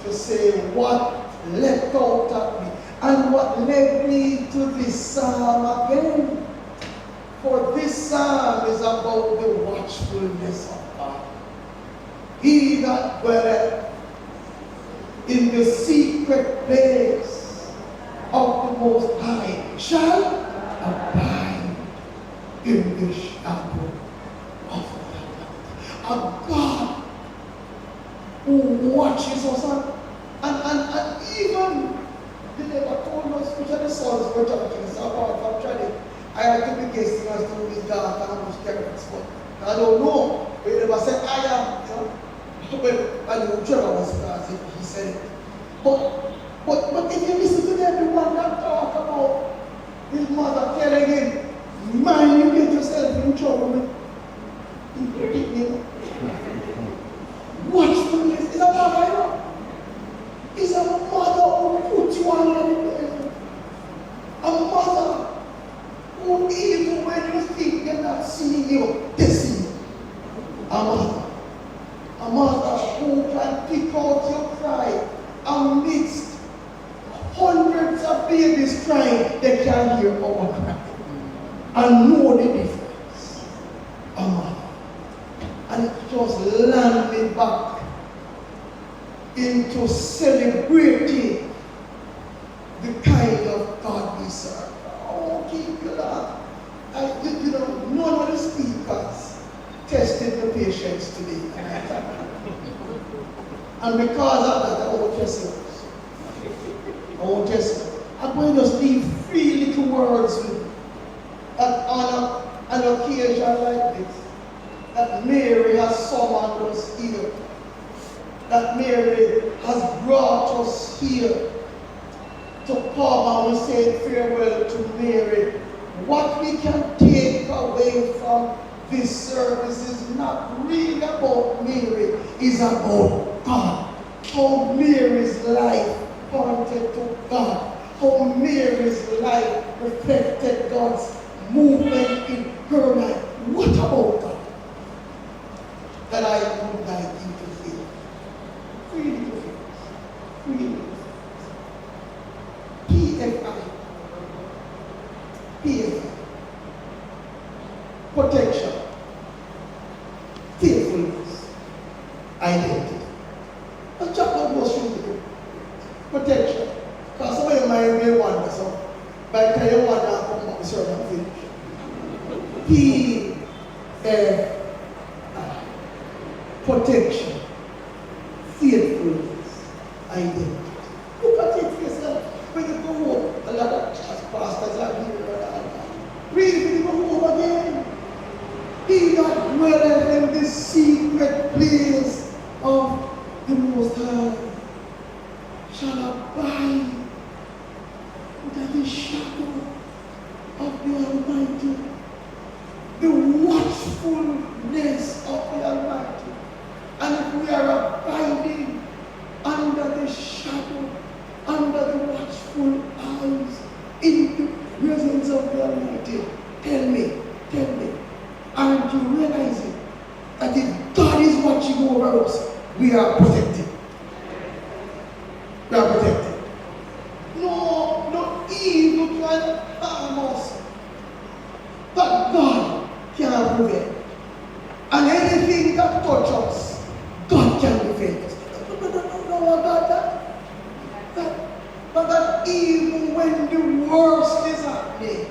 to say what leapt out at me and what led me to this psalm again. For this psalm is about the watchfulness of God. He that dwelleth in the secret place of the Most High shall abide in the shadow of the Almighty. A God who watches us and even they never told us which of the sons were talking about from Trinity. I had to be guessing as to his daughter and whose parents, but I don't know. They never said I am, you know. Well, I know Trevor was because he said it. But if you listen to everyone that talk about his mother telling him, man, you get yourself in trouble. Watchfulness is a mother, you know. It's a mother who puts you under the bed. A mother who even when you think they're not seeing you, they see you. A mother who can and pick out your cry amidst hundreds of babies crying. They can hear our cry and know the difference. And it just landed me back into celebrating the kind of God we serve. Oh, keep your laugh. None of the speakers tested the patience today. And because of that, I won't test yours. I won't test you. I'm going to just leave 3 little words with you. That on an occasion like this, that Mary has summoned us here. That Mary has brought us here to come and we say farewell to Mary. What we can take away from this service is not really about Mary, it's about God. How Mary's life pointed to God. How Mary's life reflected God's movement in her life. What about God? That I would like you to feel. Freely to feel. Freely to feel. PFI. PFI. Protection. Faithfulness. Identity. Let's check out those things. Protection. Because some of your mind may wonder, so by the time you wonder, I'll come back to serve and finish. PFI. Protection, faithfulness, identity. Look at it for yourself. When you go home, a lot of pastors are here. Read when you go home again. He that dwelleth in the secret place of the Most High shall abide under the shadow of the Almighty. The watchfulness of the Almighty. And if we are abiding under the shadow, under the watchful eyes, in the presence of the Almighty, tell me, aren't you realizing that if God is watching over us, we are protected? We are protected. No evil can harm us, but God can prevent. And anything that touches us, God can defend us. No, about that. But that even when the worst is happening,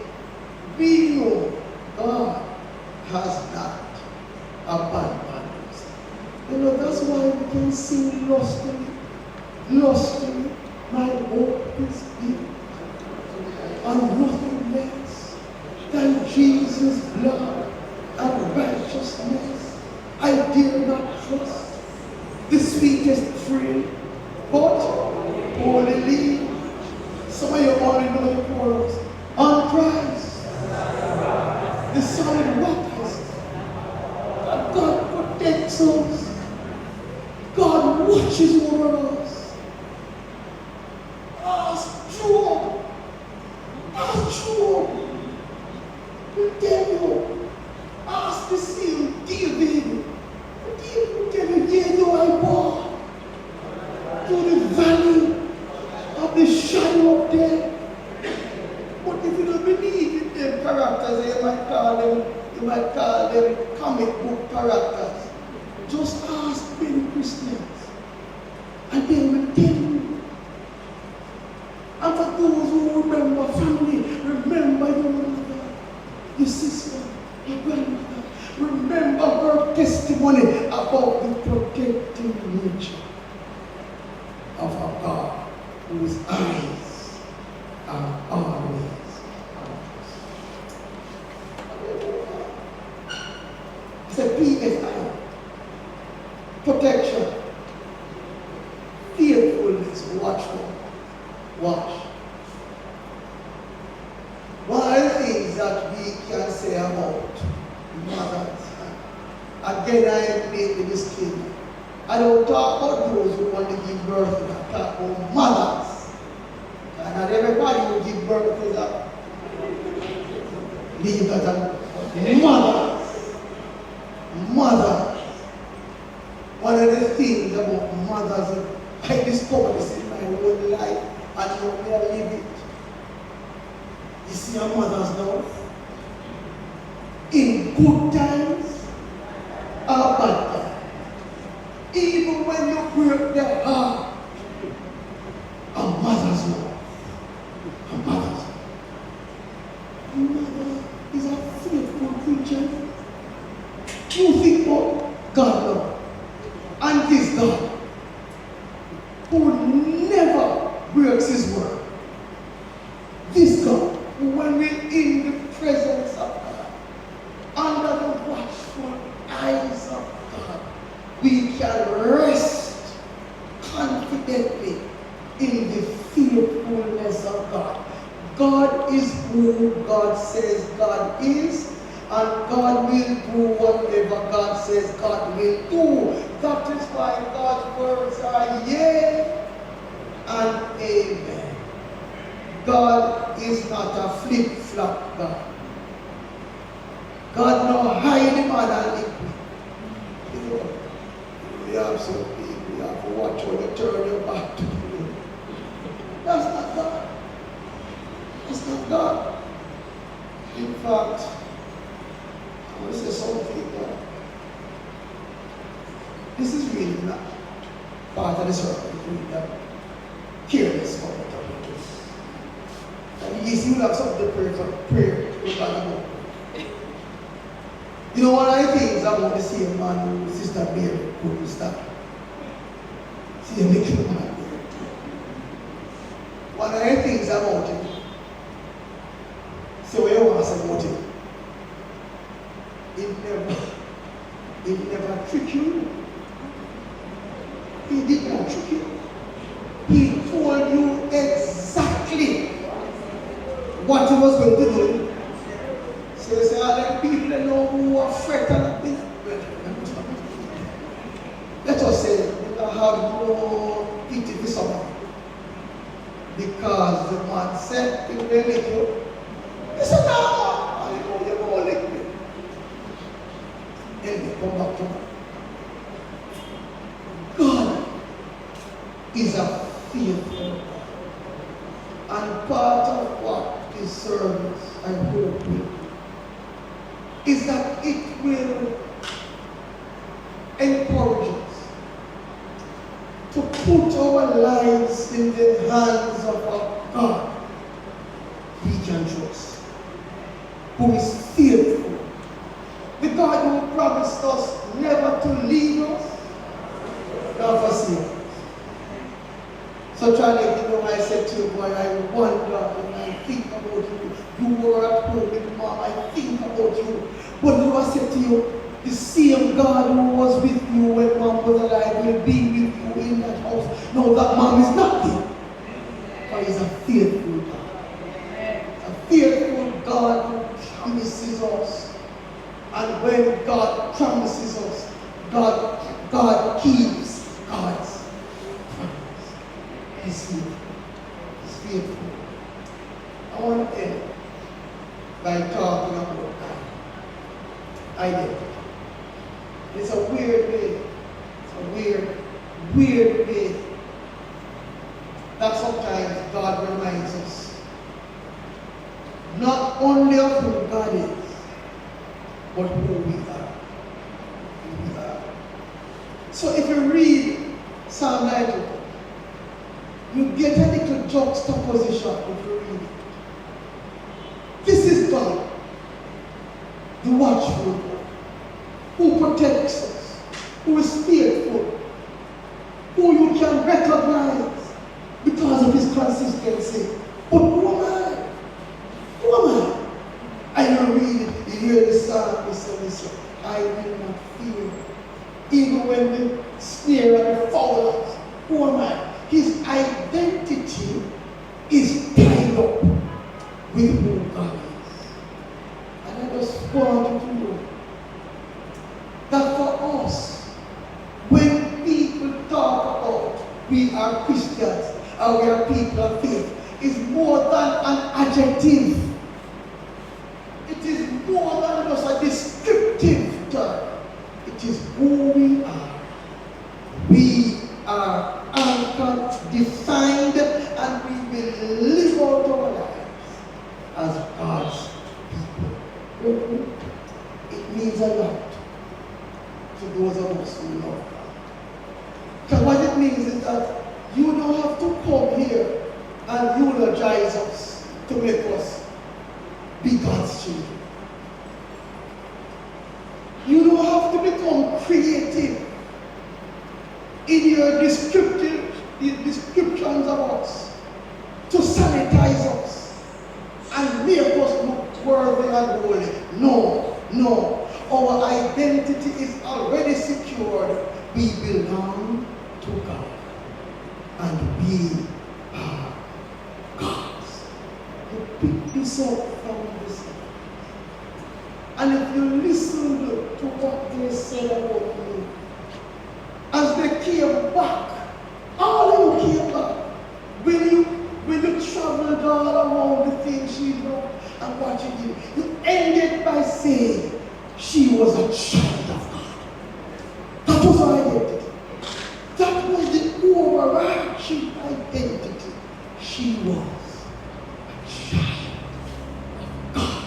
we know God has not abandoned us. That's why we can sing lustily, my hope is in, and nothing less than Jesus' blood and righteousness. I dare not trust the sweetest thrill, but only lean. Some of you only know the chorus. On Christ, the solid rock, God protects us. God watches over us. Ask Job. We tell you. Ask the seal, David. David tell you, yea, though I walk through the valley of the shadow of death. But if you don't believe in them characters, you might call them comic book characters. Just ask many Christians, and they will tell you. And for those who remember family, remember your mother, your sister, your grandmother. Remember her testimony about the protective nature of our God, whose eyes are always on us. It's a PFI. Protection. Fearfulness. Watchful. Watch. One of the things that we can say about mothers, again I make the disclaimer. I don't talk about those who want to give birth, I talk about mothers. And not everybody who give birth is a leave that mothers. Mothers. One of the things about mothers, I discovered this in my own life, and you may live it. You see your mother's love in good times or bad times. Even when you break their heart, a mother's love. A mother's love. A mother is a faithful creature. You think about God love. And this God who never breaks his word. This God, when we're in the presence of God, under the watchful eyes of God, we can rest confidently in the faithfulness of God. God is who God says God is, and God will do whatever God says God will do. That is why God's words are yea and amen. God is not a flip-flop God. God no hide him and liquid. You know, we have some people, you have to watch how they turn your back to you. That's not God. That's not God. In fact, I want to say something that this is really not part of the sermon. It's really not careless moment of this. And yes, you will have something to pray with God about. You know, one of the things I want to see a man who Sister Mary couldn't stop. See a little man there. One of the things about him. So what you want to say about him? He never tricked you. He did not trick you. He told you exactly what he was going to do. So you say, all them people that know who are fret and things. Let us say, you don't have no pity for someone. Because the man said, he will make you. He said, no, I know you're going to lick me. Then they come back to me. God is a faithful God. And part of what this service, I hope, will do is that it will encourage us to put our lives in the hands of a God we can trust, who is faithful. The God who promised us never to leave us nor forsake us. So Charlie, you know, I said to you, boy, I wonder and I think about you. You were at home with Mom, I think about you. But you, I said to you, the same God who was with you when Mom was alive will be with you in that house. No, that Mom is not there. But he's a faithful God. A faithful God who promises us. And when God promises us, God keeps God's promise. He's faithful. He's faithful. I want to end by talking about identity. It's a weird way. It's a weird way that sometimes God reminds us not only of who God is, but who we are. Who we are. So if you read Psalm 91, you get a little juxtaposition if you read it. This is God, the watchful God, who protects us, who is faithful, who you can recognize because of his consistency. But who am I? Who am I? I don't read it. You hear the psalm, listen, I will not fear. Even when the snare and the fowlers, who am I? His identity is tied up with who God is. And I just want you to know that for us, when people talk about we are Christians or we are people of faith, it's more than an adjective. It is more than just a descriptive term. It is who we are. We are anchored, defined, and we will live out our lives as God's people. It means a lot to those of us who love God. Because what it means is that you don't have to come here and eulogize us to make us be God's children. You don't have to become creative in your descriptions of us to sanitize us and make us look worthy and holy. No, no. Our identity is already secured. We belong to God. And we are God's. You pick this up from this. And if you listen to what they said about me, as they came back, all of you came back. When you traveled all around the things she know and what you did, you ended by saying she was a child of God. That was her identity. That was the overarching identity. She was a child of God,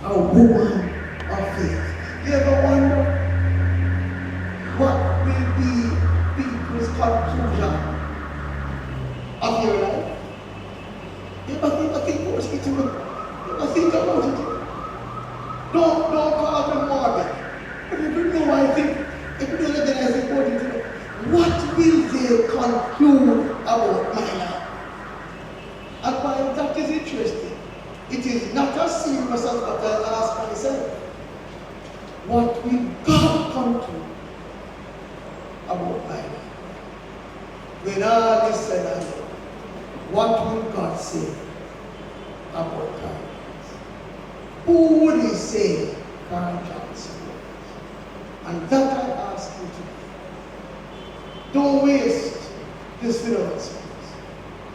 a woman of faith. You ever wonder what will be people's conclusion of your life? You ever think about it? You ever think about it? Don't call me morbid. But if you know, I think, if you know that I think about it, what will they conclude about my life? And while that is interesting, it is not as serious as what I ask myself. What will God conclude about my life? When all is said and done, what will God say about my life? Who would he say Karl Johnson was? And that I ask you to do. Don't waste this funeral service.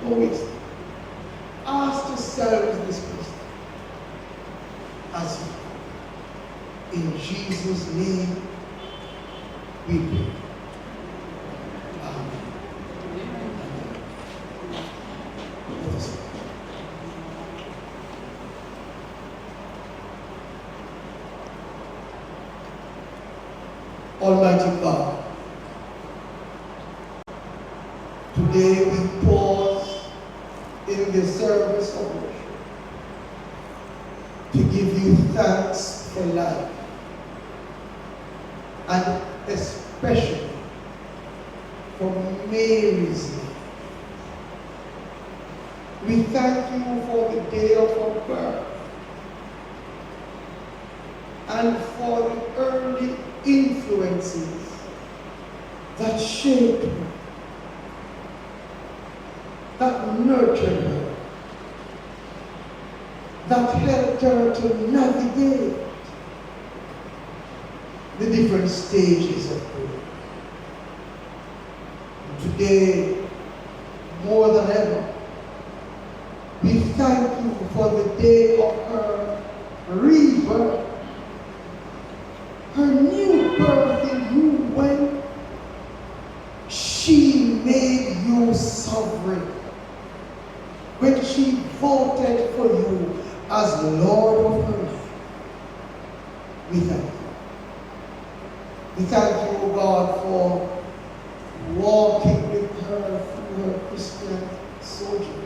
Don't waste it. Ask yourselves this question as you. In Jesus' name we pray. Amen. Let us pray. Almighty God, today we pause in the service of worship to give you thanks for life, and especially for Mary's life. We thank you for the day of her birth and for the early influences that shaped her, that nurtured her, that helped her to navigate the different stages of growth. Today, more than ever, we thank you for the day of her rebirth, her new birth in you when she made you sovereign, when she voted for you as Lord of her life. We thank you. We thank you, O God, for walking with her through her Christian sojourn.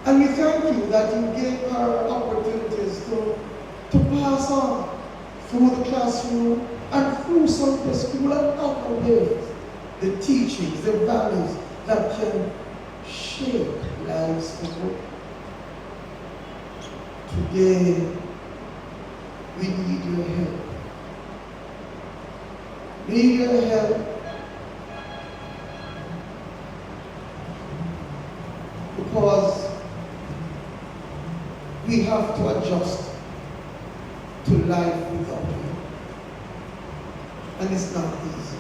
And we thank you that you gave her opportunities to pass on through the classroom and through Sunday school and other ways, the teachings, the values that can shape lives for good. Today, we need your help. We need your help because we have to adjust to life without you. And it's not easy.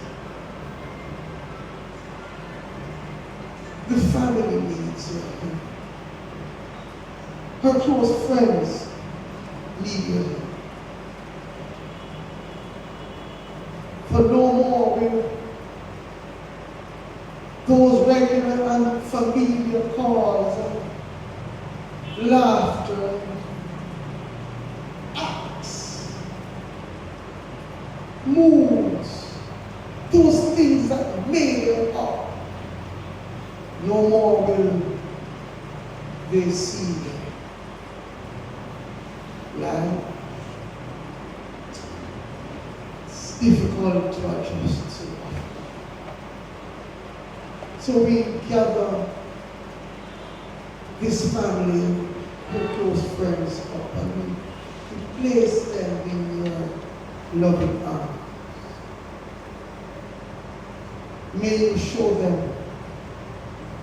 The family needs your help. Her close friends need your help. For no more will those regular and familiar calls and laughter and acts, moods, those things that made them up, no more will they see them. Right? It's difficult to adjust to. So we gather this family, her close friends up, and we place them in your loving arms. May you show them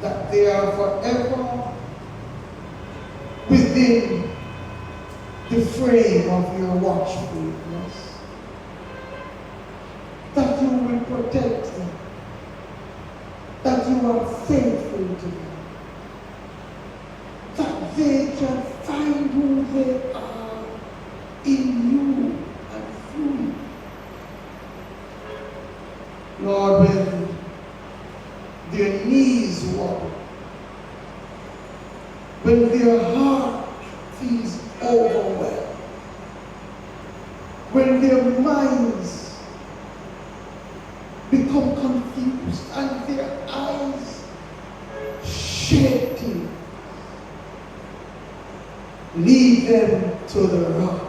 that they are forever within the frame of your watchfulness, that you will protect them, that you are faithful to them, that they can find who they are in you and through you. Lord, when their knees wobble, when their heart feels overwhelmed, when their minds become confused and their eyes shed tears, lead them to the rock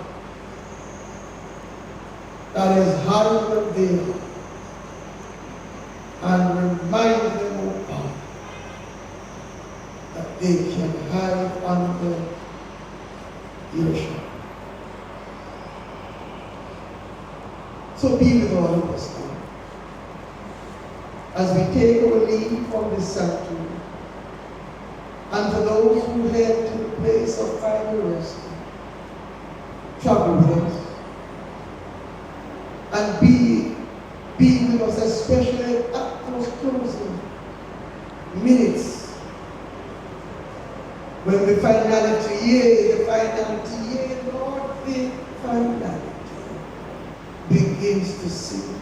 that is higher than they are, and remind them of God that they can hide under your shadow. So be with all of us now, as we take our leave from this sanctuary, and for those who head to the place of final rest, travel with us, and be with us, especially at those closing minutes, when the finality, Lord, the finality begins to sink.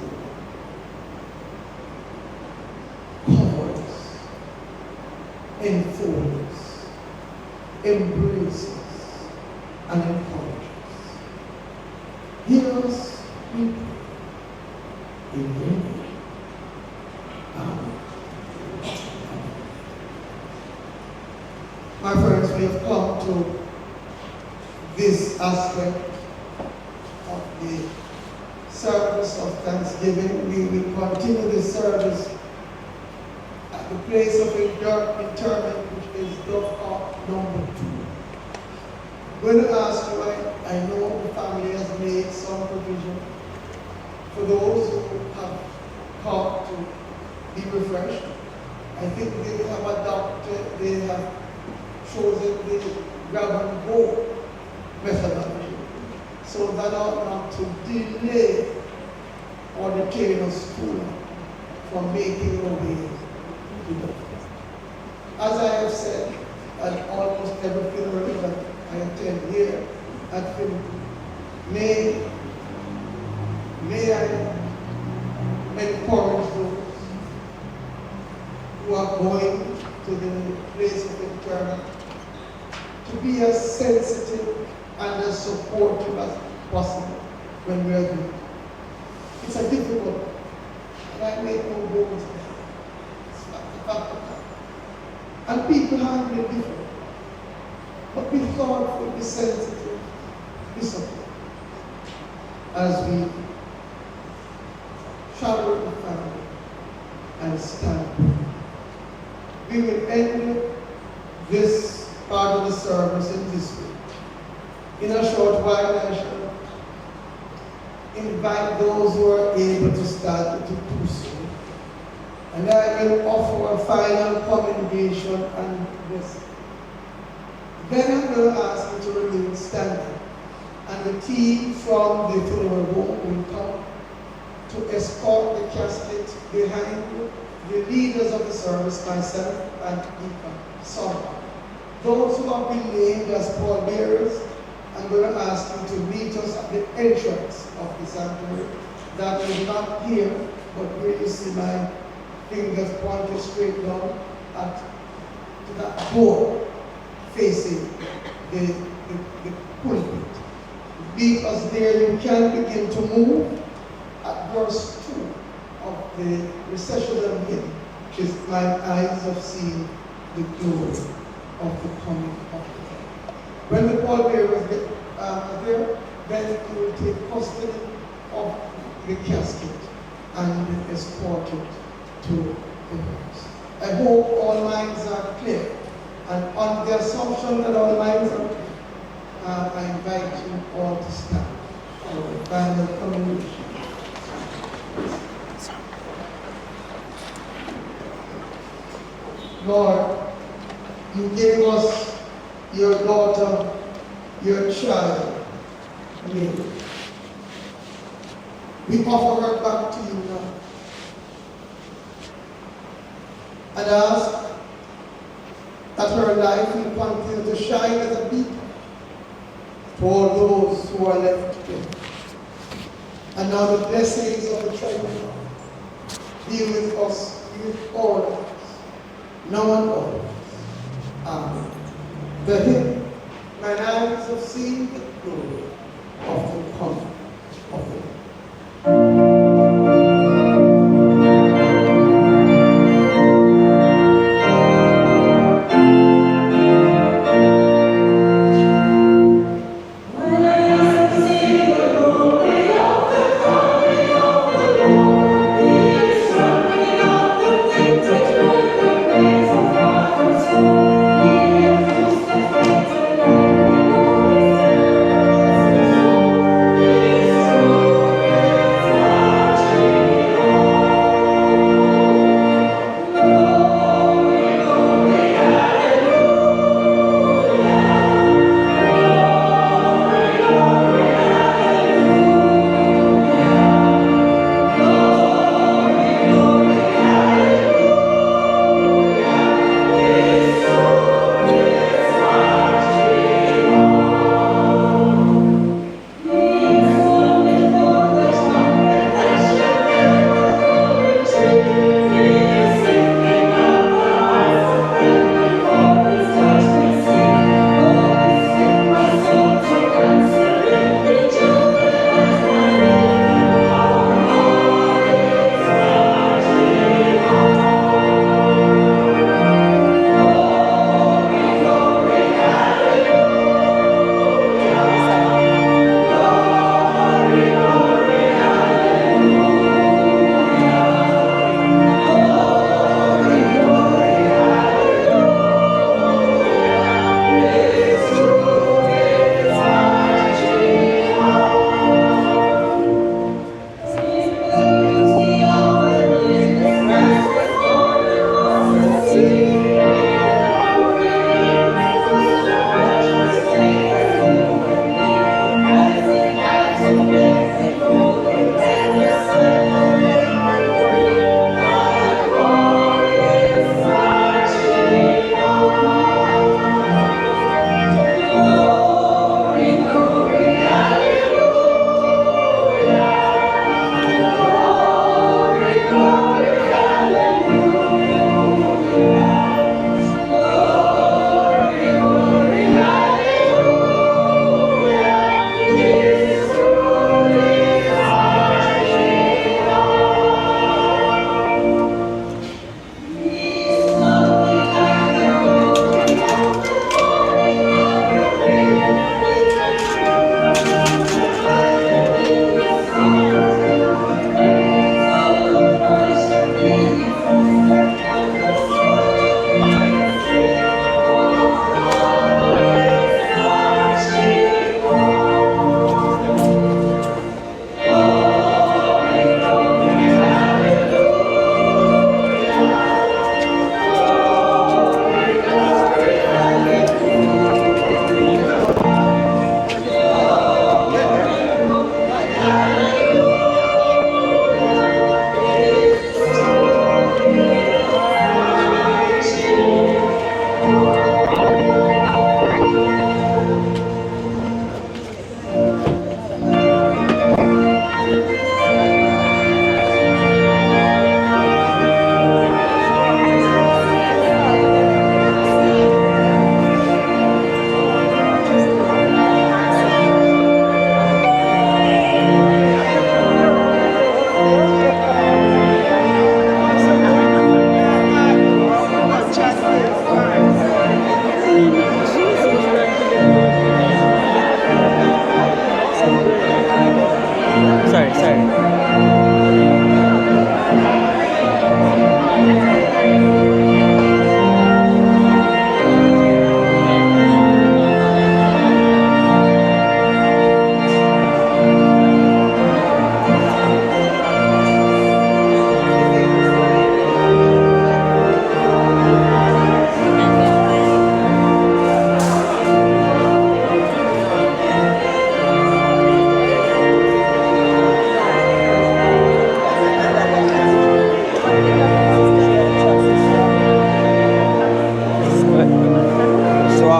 Cover us, enfold us, embrace us, and encourage us. Hear us, we pray. In your name. Amen. My friends, we have come to this aspect of the service of Thanksgiving. We will continue this service at the place of interment, which is Dovecot number 2. I'm going to ask you, I know the family has made some provision for those who have come to be refreshed. I think they have adopted, they have chosen the grab and go methodology, so that ought not to delay or detain us too long from making our way to the Lord. As I have said at almost every funeral that I attend here at Phillipo, may I encourage those who are going to the place of interment to be as sensitive and as supportive as possible when we are there. It's a difficult, and I make no bones about it. It's not the fact of that. And people handle it different. But be thoughtful, be sensitive, be supportive as we travel with the family and stand. We will end this part of the service in this way. In a short while, I shall invite those who are able to start to do so. And I will offer a final commendation and blessing. Then I'm going to ask you to remain standing. And the team from the funeral home will come to escort the casket behind the leaders of the service, myself and Deacon, Sonron. Those who have been named as pallbearers, I'm going to ask you to meet us at the entrance of the sanctuary. That is not here, but where you see my fingers pointed straight down to that door facing the pulpit. Because there you can begin to move at verse 2 of the recessional hymn, which is my eyes have seen the glory of the coming of the King. When the pallbearers get there, then you will take custody of the casket and escort it to the hearse. I hope all minds are clear. And on the assumption that all minds are clear, I invite you all to stand for the final communion. Lord, you gave us your daughter, your child, Mary. We offer her back to you now. And ask that her life will continue to shine as a beacon to all those who are left today. And now the blessings of the Trinity be with us, be with all of us, now and always. Amen. The hymn, mine eyes have seen the glory of the coming of the Lord. Thank you.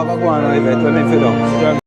walk, I go on, Yvette, when I fit down.